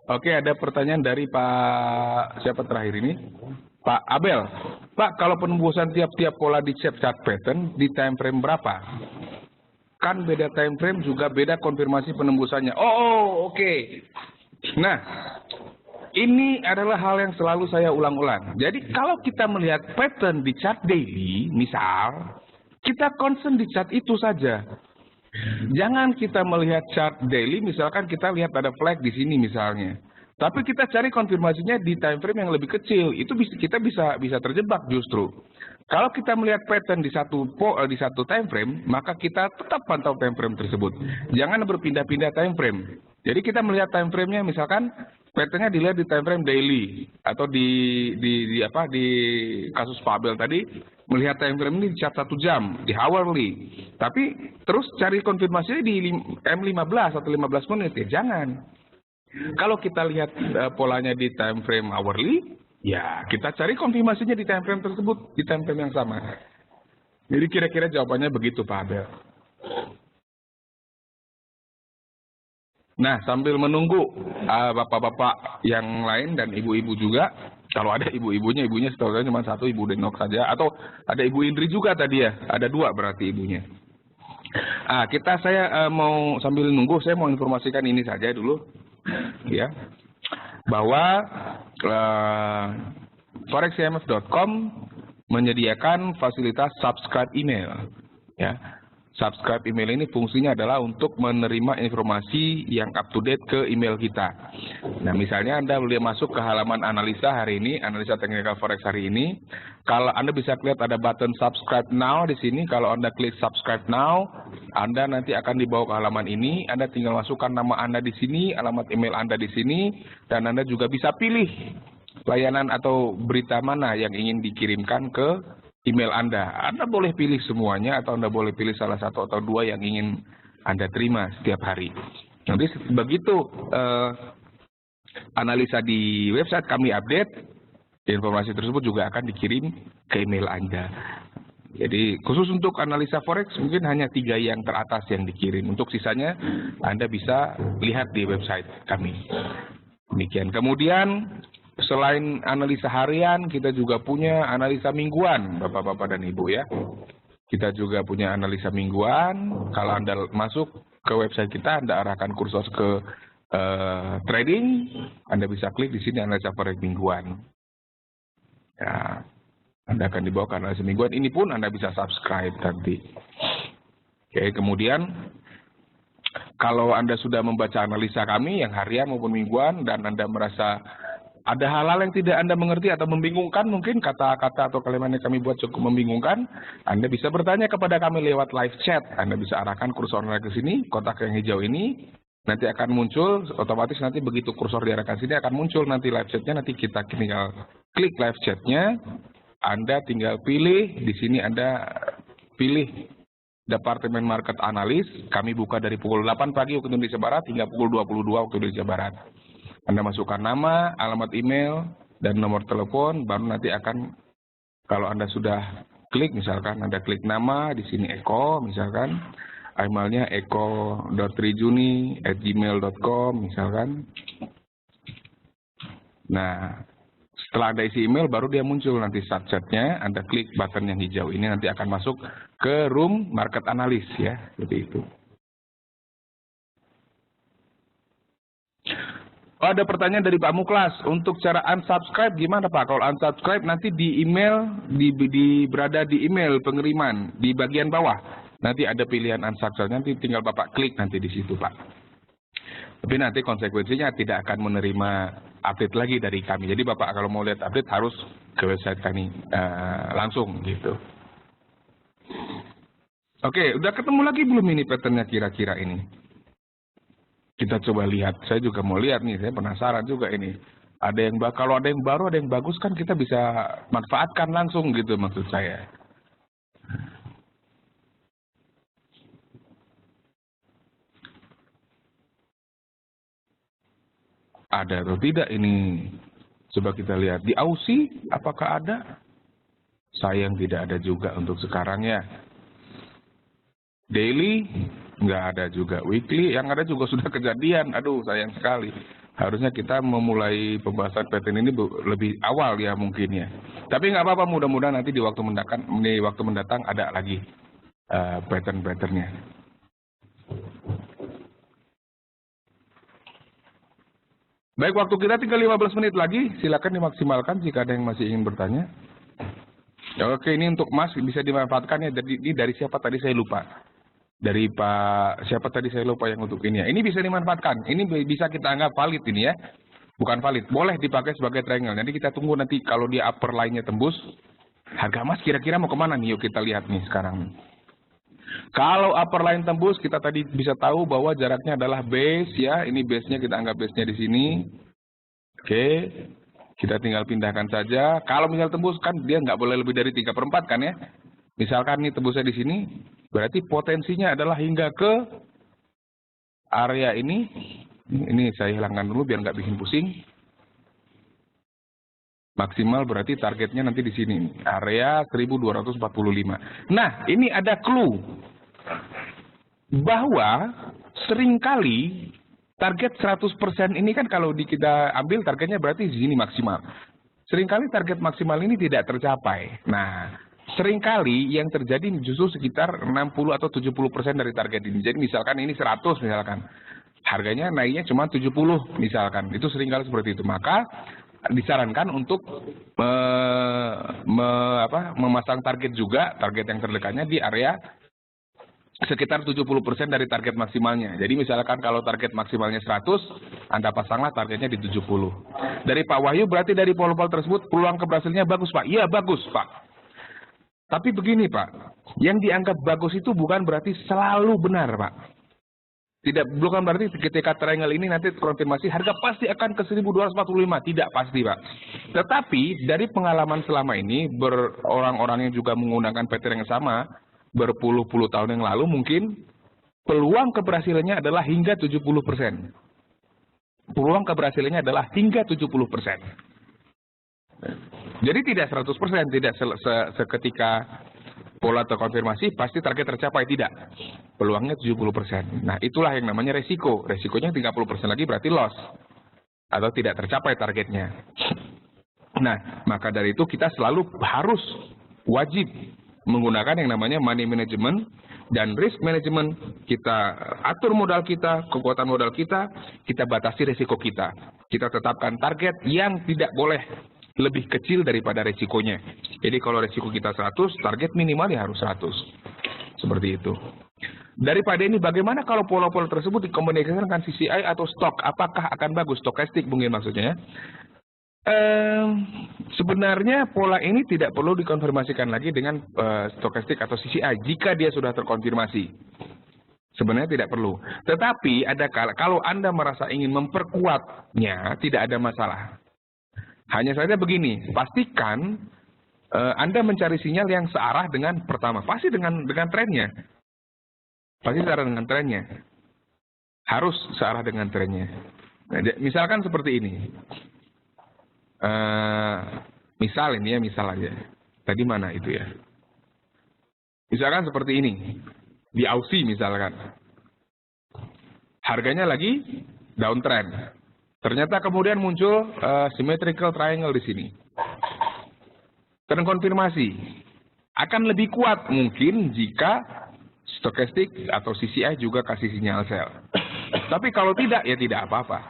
A: Oke, ada pertanyaan dari Pak siapa terakhir ini? Pak Abel. Pak, kalau penembusan tiap-tiap pola di chart pattern di time frame berapa? Kan beda time frame juga beda konfirmasi penembusannya. Oh, oke. Nah, ini adalah hal yang selalu saya ulang-ulang. Jadi kalau kita melihat pattern di chart daily, misal, kita concern di chart itu saja. Jangan kita melihat chart daily, misalkan kita lihat ada flag di sini misalnya. Tapi kita cari konfirmasinya di time frame yang lebih kecil, itu kita bisa terjebak justru. Kalau kita melihat pattern di satu time frame, maka kita tetap pantau time frame tersebut. Jangan berpindah-pindah time frame. Jadi kita melihat time frame-nya misalkan pattern-nya dilihat di time frame daily atau di kasus Pak Abel tadi melihat time frame ini di chart 1 jam, di hourly. Tapi terus cari konfirmasinya di M15 atau 15 menit ya jangan. Kalau kita lihat polanya di time frame hourly, ya kita cari konfirmasinya di time frame tersebut, di time frame yang sama. Jadi kira-kira jawabannya begitu Pak Abel. Nah, sambil menunggu bapak-bapak yang lain dan ibu-ibu juga, kalau ada ibunya setahu saya cuma satu, Ibu Denok saja, atau ada Ibu Indri juga tadi ya, ada dua berarti ibunya. Saya mau sambil nunggu, saya mau informasikan ini saja dulu, ya, bahwa forexcmf.com menyediakan fasilitas subscribe email, ya. Subscribe email ini fungsinya adalah untuk menerima informasi yang up to date ke email kita. Nah, misalnya Anda boleh masuk ke halaman analisa hari ini, analisa teknikal forex hari ini. Kalau Anda bisa lihat ada button subscribe now di sini. Kalau Anda klik subscribe now, Anda nanti akan dibawa ke halaman ini. Anda tinggal masukkan nama Anda di sini, alamat email Anda di sini, dan Anda juga bisa pilih layanan atau berita mana yang ingin dikirimkan ke email Anda. Anda boleh pilih semuanya atau Anda boleh pilih salah satu atau dua yang ingin Anda terima setiap hari. Nanti begitu analisa di website kami update, informasi tersebut juga akan dikirim ke email Anda. Jadi khusus untuk analisa forex mungkin hanya 3 yang teratas yang dikirim. Untuk sisanya Anda bisa lihat di website kami. Demikian. Kemudian selain analisa harian, kita juga punya analisa mingguan, Bapak-Bapak dan Ibu ya. Kita juga punya analisa mingguan. Kalau Anda masuk ke website kita, Anda arahkan kursor ke trading, Anda bisa klik di sini analisa forex mingguan. Ya, Anda akan dibawa ke analisa mingguan. Ini pun Anda bisa subscribe nanti. Oke, kemudian kalau Anda sudah membaca analisa kami yang harian maupun mingguan dan Anda merasa ada hal-hal yang tidak Anda mengerti atau membingungkan, mungkin kata-kata atau kalimat yang kami buat cukup membingungkan, Anda bisa bertanya kepada kami lewat live chat. Anda bisa arahkan kursor Anda ke sini, kotak yang hijau ini, nanti akan muncul, otomatis nanti begitu kursor diarahkan sini akan muncul nanti live chatnya, nanti kita tinggal klik live chatnya, Anda tinggal pilih, di sini Anda pilih Departemen Market Analis, kami buka dari pukul 8 pagi waktu Indonesia Barat hingga pukul 22 waktu Indonesia Barat. Anda masukkan nama, alamat email, dan nomor telepon, baru nanti akan, kalau Anda sudah klik, misalkan Anda klik nama, di sini Eko, misalkan, emailnya eko.rijuni@gmail.com, misalkan. Nah, setelah Anda isi email, baru dia muncul nanti subchatnya, Anda klik button yang hijau ini, nanti akan masuk ke room market analis, ya, seperti itu. Oh, ada pertanyaan dari Pak Muklas. Untuk cara unsubscribe gimana Pak? Kalau unsubscribe nanti di email, berada di email pengiriman di bagian bawah. Nanti ada pilihan unsubscribe. Nanti tinggal Bapak klik nanti di situ Pak. Tapi nanti konsekuensinya tidak akan menerima update lagi dari kami. Jadi Bapak kalau mau lihat update harus ke website kami langsung gitu. Oke, udah ketemu lagi belum ini patternnya kira-kira ini? Kita coba lihat, saya juga mau lihat nih, saya penasaran juga ini. Ada yang kalau ada yang baru, ada yang bagus kan kita bisa manfaatkan langsung gitu maksud saya. Ada atau tidak ini? Coba kita lihat. Di Aussie apakah ada? Sayang tidak ada juga untuk sekarang ya. Daily nggak ada juga, weekly yang ada juga sudah kejadian. Aduh sayang sekali, harusnya kita memulai pembahasan pattern ini lebih awal ya mungkin ya, tapi nggak apa-apa, mudah-mudahan nanti di waktu mendatang ada lagi pattern-patternnya. Baik, waktu kita tinggal 15 menit lagi, silakan dimaksimalkan jika ada yang masih ingin bertanya. Oke, ini untuk Mas bisa dimanfaatkan ya. Ini dari siapa tadi saya lupa. Dari Pak, siapa tadi saya lupa yang untuk ini ya. Ini bisa dimanfaatkan. Ini bisa kita anggap valid ini ya. Bukan valid. Boleh dipakai sebagai triangle. Nanti kita tunggu nanti kalau dia upper line-nya tembus. Harga emas kira-kira mau kemana nih? Yuk kita lihat nih sekarang. Kalau upper line tembus, kita tadi bisa tahu bahwa jaraknya adalah base ya. Ini base-nya, kita anggap base-nya di sini. Oke. Kita tinggal pindahkan saja. Kalau misal tembus kan dia nggak boleh lebih dari 3/4 kan ya. Misalkan ini tembusnya di sini, berarti potensinya adalah hingga ke area ini Ini saya hilangkan dulu biar nggak bikin pusing. Maksimal berarti targetnya nanti di sini. Area 1245. Nah, ini ada clue. Bahwa seringkali target 100% ini kan kalau kita ambil targetnya berarti di sini maksimal. Seringkali target maksimal ini tidak tercapai. Nah, seringkali yang terjadi justru sekitar 60 atau 70% dari target ini. Jadi misalkan ini 100 misalkan. Harganya naiknya cuma 70 misalkan. Itu seringkali seperti itu. Maka disarankan untuk memasang target juga, target yang terdekatnya di area sekitar 70% dari target maksimalnya. Jadi misalkan kalau target maksimalnya 100, Anda pasanglah targetnya di 70. Dari Pak Wahyu berarti dari pola-pola tersebut peluang keberhasilannya bagus, Pak. Iya, bagus, Pak. Tapi begini, Pak. Yang dianggap bagus itu bukan berarti selalu benar, Pak. Bukan berarti ketika triangle ini nanti konfirmasi harga pasti akan ke 1245. Tidak pasti, Pak. Tetapi dari pengalaman selama ini, orang-orang yang juga menggunakan pattern yang sama, berpuluh-puluh tahun yang lalu mungkin, peluang keberhasilannya adalah hingga 70%. Peluang keberhasilannya adalah hingga 70%. Jadi tidak 100%, tidak seketika pola terkonfirmasi pasti target tercapai, tidak. Peluangnya 70%. Nah, itulah yang namanya resiko. Resikonya 30% lagi berarti loss. Atau tidak tercapai targetnya. Nah, maka dari itu kita selalu harus wajib menggunakan yang namanya money management dan risk management. Kita atur modal kita, kekuatan modal kita batasi resiko kita. Kita tetapkan target yang tidak boleh lebih kecil daripada resikonya. Jadi kalau resiko kita 100, target minimal ya harus 100. Seperti itu. Daripada ini, bagaimana kalau pola-pola tersebut dikomunikasikan dengan CCI atau stok? Apakah akan bagus? Stokastik mungkin maksudnya. Sebenarnya pola ini tidak perlu dikonfirmasikan lagi dengan stokastik atau CCI jika dia sudah terkonfirmasi. Sebenarnya tidak perlu. Tetapi kalau Anda merasa ingin memperkuatnya, tidak ada masalah. Hanya saja begini, pastikan Anda mencari sinyal yang searah dengan pertama. Pasti dengan trennya. Pasti searah dengan trennya. Harus searah dengan trennya. Nah, misalkan seperti ini. Misal ini ya, misal aja. Tadi mana itu ya? Misalkan seperti ini. Di Aussie misalkan. Harganya lagi downtrend. Ternyata kemudian muncul symmetrical triangle di sini. Terkonfirmasi. Akan lebih kuat mungkin jika stokastik atau CCI juga kasih sinyal sell. Tapi kalau tidak, ya tidak apa-apa.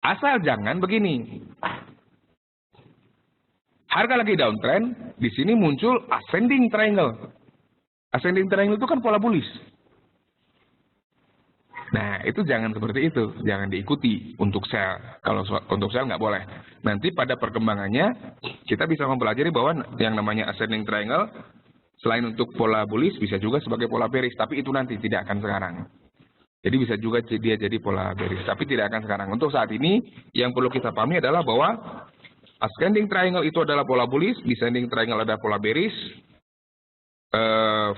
A: Asal jangan begini. Harga lagi downtrend, di sini muncul ascending triangle. Ascending triangle itu kan pola bullish. Nah, itu jangan seperti itu. Jangan diikuti untuk sell. Kalau untuk sell nggak boleh. Nanti pada perkembangannya, kita bisa mempelajari bahwa yang namanya ascending triangle, selain untuk pola bullish, bisa juga sebagai pola bearish. Tapi itu nanti, tidak akan sekarang. Jadi bisa juga dia jadi pola bearish. Tapi tidak akan sekarang. Untuk saat ini, yang perlu kita pahami adalah bahwa ascending triangle itu adalah pola bullish, descending triangle adalah pola bearish,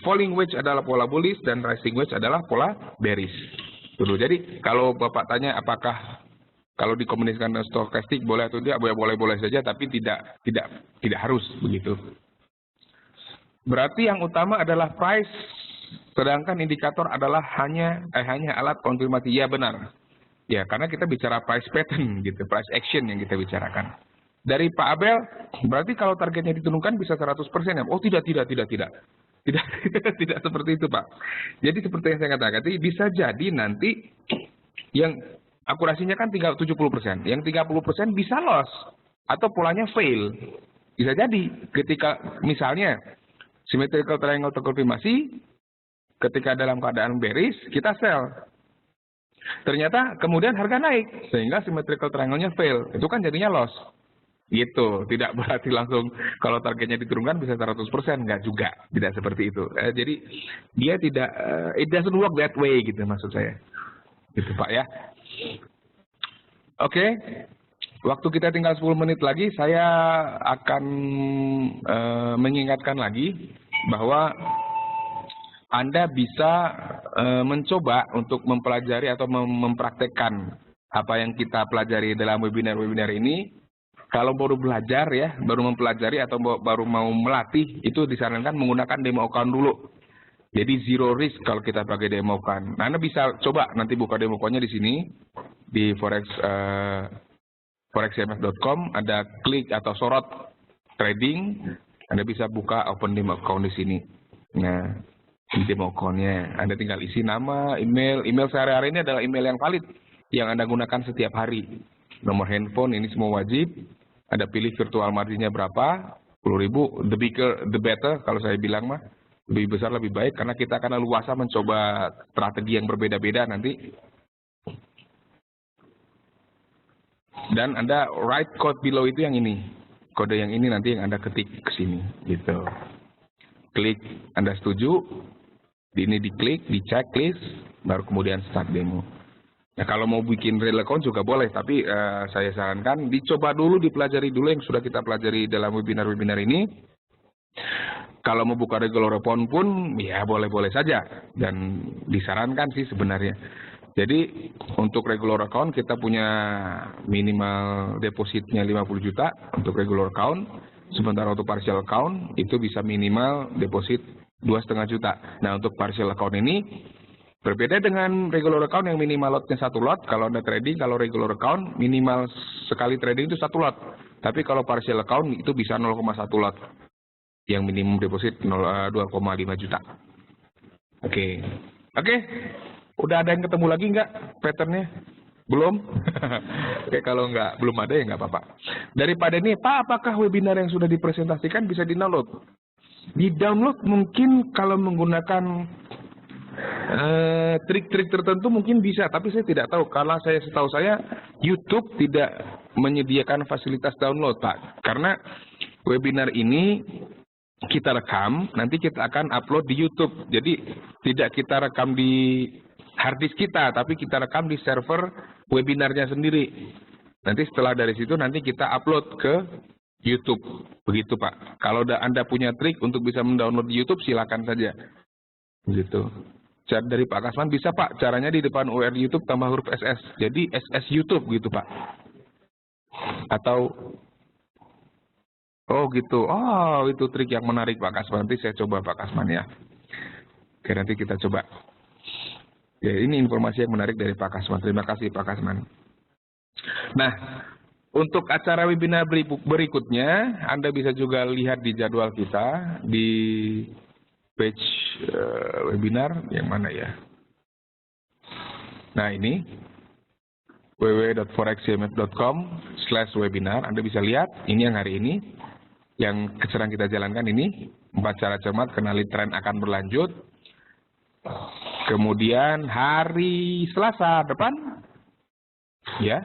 A: falling wedge adalah pola bullish, dan rising wedge adalah pola bearish. Dulu. Jadi kalau Bapak tanya apakah kalau dikomunikasikan dengan stokastik boleh atau tidak, boleh saja, tapi tidak harus begitu. Berarti yang utama adalah price, sedangkan indikator adalah hanya alat konfirmasi. Ya benar. Ya, karena kita bicara price pattern gitu, price action yang kita bicarakan. Dari Pak Abel, berarti kalau targetnya diturunkan bisa 100% ya? Oh tidak. Tidak seperti itu, Pak. Jadi seperti yang saya katakan, bisa jadi nanti yang akurasinya kan 70%. Yang 30% bisa loss atau polanya fail. Bisa jadi ketika misalnya symmetrical triangle terkonfirmasi, ketika dalam keadaan bearish, kita sell. Ternyata kemudian harga naik, sehingga symmetrical triangle-nya fail. Itu kan jadinya loss. Gitu, tidak berarti langsung kalau targetnya diturunkan bisa 100%, enggak juga, tidak seperti itu. Jadi dia tidak, it doesn't work that way gitu maksud saya. Gitu Pak ya. Oke, waktu kita tinggal 10 menit lagi, saya akan mengingatkan lagi bahwa Anda bisa mencoba untuk mempelajari atau mempraktekkan apa yang kita pelajari dalam webinar-webinar ini. Kalau baru belajar ya, baru mempelajari atau baru mau melatih, itu disarankan menggunakan demo account dulu. Jadi zero risk kalau kita pakai demo account. Nah, Anda bisa coba nanti buka demo account-nya di sini, di forexcmf.com, ada klik atau sorot trading, Anda bisa buka open demo account di sini. Nah, di demo account-nya, Anda tinggal isi nama, email sehari-hari ini adalah email yang valid, yang Anda gunakan setiap hari. Nomor handphone, ini semua wajib. Ada pilih virtual marginnya berapa, 10.000, the bigger, the better, kalau saya bilang mah. Lebih besar, lebih baik, karena kita akan leluasa mencoba strategi yang berbeda-beda nanti. Dan Anda write code below itu yang ini. Kode yang ini nanti yang Anda ketik ke sini, gitu. Klik, Anda setuju, ini diklik, di checklist, baru kemudian start demo. Nah, kalau mau bikin real account juga boleh, tapi saya sarankan dicoba dulu, dipelajari dulu yang sudah kita pelajari dalam webinar-webinar ini. Kalau mau buka regular account pun, ya boleh-boleh saja, dan disarankan sih sebenarnya. Jadi untuk regular account kita punya minimal depositnya 50 juta untuk regular account, sementara untuk partial account itu bisa minimal deposit 2,5 juta. Nah, untuk partial account ini berbeda dengan regular account yang minimal lotnya 1 lot. Kalau Anda trading, kalau regular account minimal sekali trading itu 1 lot. Tapi kalau partial account itu bisa 0,1 lot. Yang minimum deposit 2,5 juta. Oke. Udah ada yang ketemu lagi nggak patternnya? Belum? Oke, kalau belum ada ya nggak apa-apa. Daripada ini, Pak, apakah webinar yang sudah dipresentasikan bisa di-download? Di-download mungkin kalau menggunakan trik-trik tertentu mungkin bisa, tapi saya tidak tahu. Karena setahu saya YouTube tidak menyediakan fasilitas download, Pak. Karena webinar ini kita rekam, nanti kita akan upload di YouTube. Jadi tidak kita rekam di harddisk kita, tapi kita rekam di server webinarnya sendiri. Nanti setelah dari situ nanti kita upload ke YouTube. Begitu, Pak. Kalau Anda punya trik untuk bisa mendownload di YouTube, silakan saja. Begitu. Dari Pak Kasman bisa, Pak. Caranya di depan URL YouTube tambah huruf SS. Jadi SS YouTube gitu, Pak. Atau oh gitu. Oh, itu trik yang menarik Pak Kasman. Nanti saya coba Pak Kasman ya. Oke, nanti kita coba. Ya, ini informasi yang menarik dari Pak Kasman. Terima kasih Pak Kasman. Nah, untuk acara webinar berikutnya, Anda bisa juga lihat di jadwal kita di page webinar yang mana ya. Nah, ini www.forexcmf.com/webinar. Anda bisa lihat, ini yang hari ini. Yang sedang kita jalankan ini, 4 cara cermat kenali tren akan berlanjut. Kemudian hari Selasa depan, ya,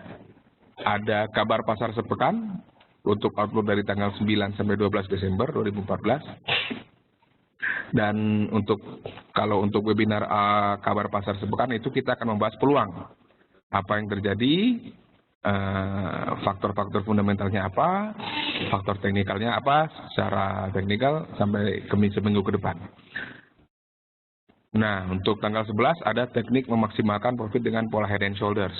A: ada kabar pasar sepekan untuk upload dari tanggal 9 sampai 12 Desember 2014. Dan kalau untuk webinar kabar pasar sepekan itu kita akan membahas peluang. Apa yang terjadi, faktor-faktor fundamentalnya apa, faktor teknikalnya apa, secara teknikal sampai seminggu ke depan. Nah, untuk tanggal 11 ada teknik memaksimalkan profit dengan pola head and shoulders.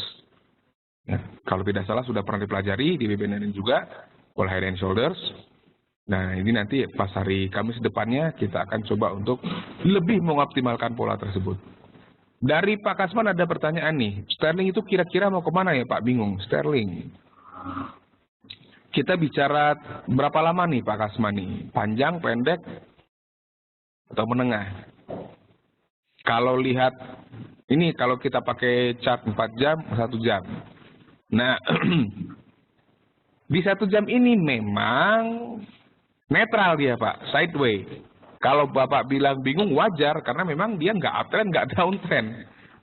A: Ya, kalau tidak salah sudah pernah dipelajari di webinar ini juga, pola head and shoulders. Nah, ini nanti pas hari Kamis depannya kita akan coba untuk lebih mengoptimalkan pola tersebut. Dari Pak Kasman ada pertanyaan nih, sterling itu kira-kira mau kemana ya Pak? Bingung, sterling. Kita bicara berapa lama nih Pak Kasman nih? Panjang, pendek, atau menengah? Kalau lihat, ini kalau kita pakai chart 4 jam, 1 jam. Nah, di 1 jam ini memang netral dia Pak, sideways. Kalau Bapak bilang bingung wajar, karena memang dia nggak uptrend, nggak downtrend.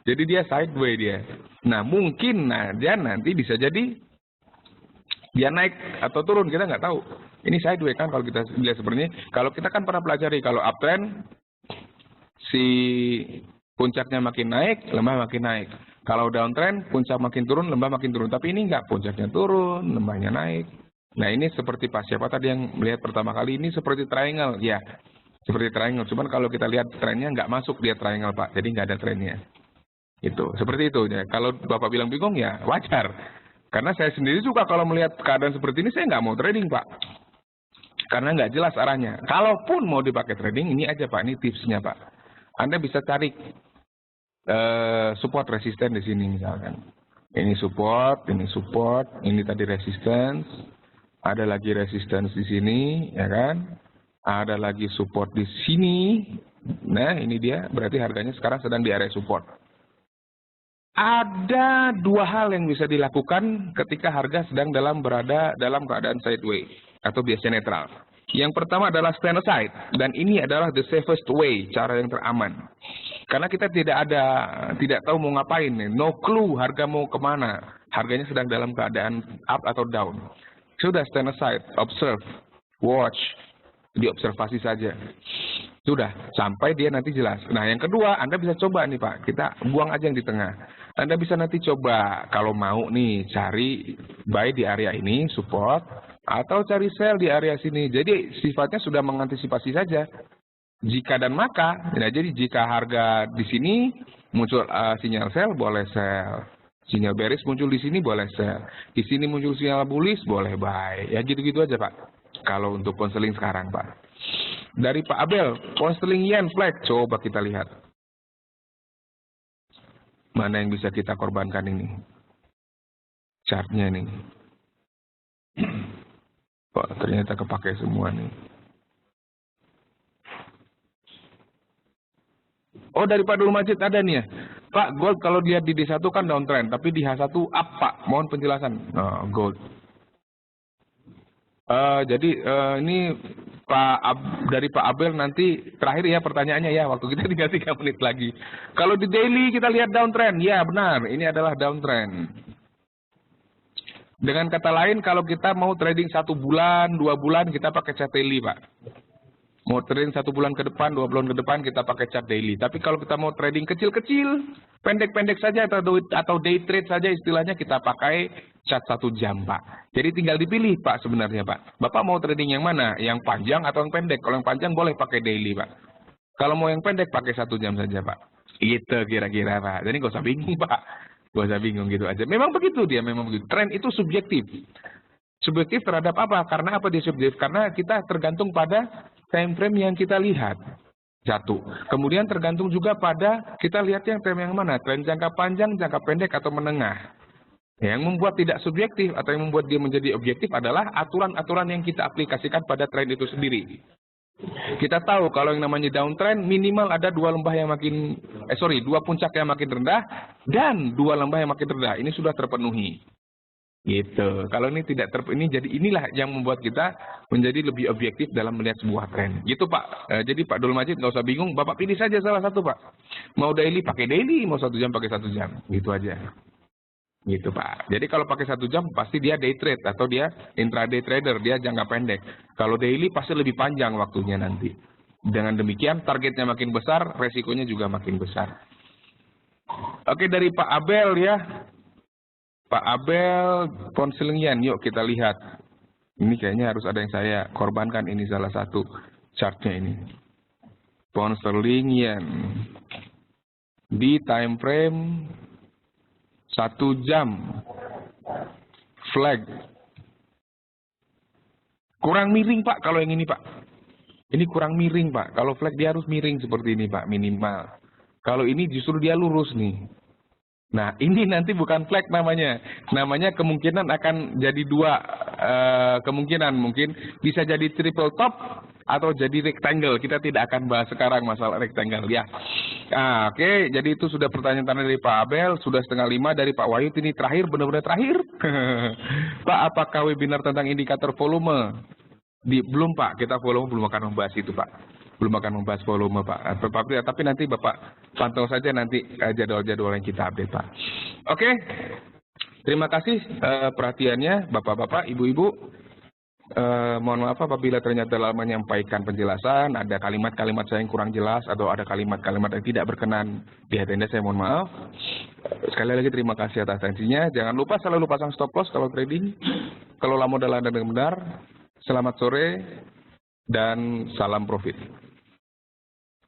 A: Jadi dia sideways dia. Nah mungkin dia nanti bisa jadi dia naik atau turun, kita nggak tahu. Ini sideways kan kalau kita lihat seperti ini. Kalau kita kan pernah pelajari, kalau uptrend, si puncaknya makin naik, lembah makin naik. Kalau downtrend, puncak makin turun, lembah makin turun. Tapi ini nggak, puncaknya turun, lembahnya naik. Nah ini seperti siapa tadi yang melihat pertama kali, ini seperti triangle. Ya. Seperti triangle, cuman kalau kita lihat trennya nggak masuk dia triangle Pak, jadi nggak ada trennya. Itu, seperti itu ya. Kalau Bapak bilang bingung ya wajar. Karena saya sendiri juga kalau melihat keadaan seperti ini saya nggak mau trading Pak. Karena nggak jelas arahnya. Kalaupun mau dipakai trading, ini aja Pak, ini tipsnya Pak. Anda bisa cari support resisten di sini misalkan. Ini support, ini tadi resistance, ada lagi resistance di sini, ya kan? Ada lagi support di sini. Nah, ini dia, berarti harganya sekarang sedang di area support. Ada dua hal yang bisa dilakukan ketika harga sedang berada dalam keadaan sideways atau biasanya netral. Yang pertama adalah stand aside, dan ini adalah the safest way, cara yang teraman. Karena kita tidak tahu mau ngapain, no clue harga mau kemana. Harganya sedang dalam keadaan up atau down. Sudah stand aside, observe, watch, diobservasi saja. Sudah, sampai dia nanti jelas. Nah, yang kedua, Anda bisa coba nih Pak, kita buang aja yang di tengah. Anda bisa nanti coba, kalau mau nih, cari buy di area ini, support, atau cari sell di area sini. Jadi, sifatnya sudah mengantisipasi saja. Jika dan maka, nah, jadi jika harga di sini muncul sinyal sell, boleh sell. Sinyal bearish muncul di sini, boleh sell. Di sini muncul sinyal bullish, boleh buy. Ya gitu-gitu aja Pak. Kalau untuk pound sterling sekarang Pak. Dari Pak Abel, pound sterling yen flag, coba kita lihat. Mana yang bisa kita korbankan ini? Chartnya nih. Kok ternyata kepakai semua nih. Oh, dari Pak Dul Majid ada nih ya. Pak, gold kalau dilihat di D1 kan downtrend, tapi di H1 up Pak. Mohon penjelasan. Oh, gold. Jadi ini dari Pak Abel nanti terakhir ya pertanyaannya ya, waktu kita tinggal 3 menit lagi. Kalau di daily kita lihat downtrend, ya benar, ini adalah downtrend. Dengan kata lain, kalau kita mau trading 1 bulan, 2 bulan, kita pakai chart daily Pak. Mau trading 1 bulan ke depan, 2 bulan ke depan, kita pakai chart daily. Tapi kalau kita mau trading kecil-kecil, pendek-pendek saja atau day trade saja istilahnya, kita pakai chart 1 jam Pak. Jadi tinggal dipilih Pak sebenarnya Pak. Bapak mau trading yang mana? Yang panjang atau yang pendek? Kalau yang panjang boleh pakai daily Pak. Kalau mau yang pendek pakai 1 jam saja Pak. Gitu kira-kira Pak. Jadi nggak usah bingung Pak. Nggak usah bingung gitu aja. Memang begitu dia, memang begitu. Tren itu subjektif. Subjektif terhadap apa? Karena apa dia subjektif? Karena kita tergantung pada time frame yang kita lihat. Satu. Kemudian tergantung juga pada kita lihat yang tren yang mana. Tren jangka panjang, jangka pendek, atau menengah. Yang membuat tidak subjektif atau yang membuat dia menjadi objektif adalah aturan-aturan yang kita aplikasikan pada tren itu sendiri. Kita tahu kalau yang namanya downtrend minimal ada 2 lembah yang dua puncak yang makin rendah dan 2 lembah yang makin rendah. Ini sudah terpenuhi. Gitu. Kalau ini tidak terpenuhi, jadi inilah yang membuat kita menjadi lebih objektif dalam melihat sebuah tren. Gitu Pak. Jadi Pak Dul Majid nggak usah bingung, Bapak pilih saja salah satu Pak. Mau daily pakai daily, mau 1 jam pakai 1 jam. Gitu aja. Gitu Pak. Jadi kalau pakai 1 jam pasti dia day trade atau dia intraday trader, dia jangka pendek. Kalau daily pasti lebih panjang waktunya nanti. Dengan demikian targetnya makin besar, resikonya juga makin besar. Oke, dari Pak Abel ya. Pak Abel, pound sterling yen, yuk kita lihat. Ini kayaknya harus ada yang saya korbankan, ini salah satu chartnya ini. Pound sterling yen. Di time frame 1 jam. Flag. Kurang miring Pak kalau yang ini Pak. Ini kurang miring Pak. Kalau flag dia harus miring seperti ini Pak, minimal. Kalau ini justru dia lurus nih. Nah, ini nanti bukan flag namanya. Namanya kemungkinan akan jadi 2 kemungkinan. Mungkin bisa jadi triple top atau jadi rectangle. Kita tidak akan bahas sekarang masalah rectangle ya. Nah, oke, jadi itu sudah pertanyaan dari Pak Abel. Sudah 4:30 dari Pak Wahyu. Ini terakhir, benar-benar terakhir. Pak, apakah webinar tentang indikator volume? Belum Pak, kita volume belum akan membahas itu Pak. Belum akan membahas volume Pak. Tapi nanti Bapak pantau saja nanti jadwal-jadwal yang kita update Pak. Oke, terima kasih perhatiannya Bapak-Bapak, Ibu-Ibu. Mohon maaf apabila ternyata dalam menyampaikan penjelasan ada kalimat-kalimat saya yang kurang jelas atau ada kalimat-kalimat yang tidak berkenan di hati Anda, saya mohon maaf. Sekali lagi terima kasih atas atensinya. Jangan lupa selalu pasang stop loss kalau trading. Kelola modal Anda dengan benar. Selamat sore dan salam profit.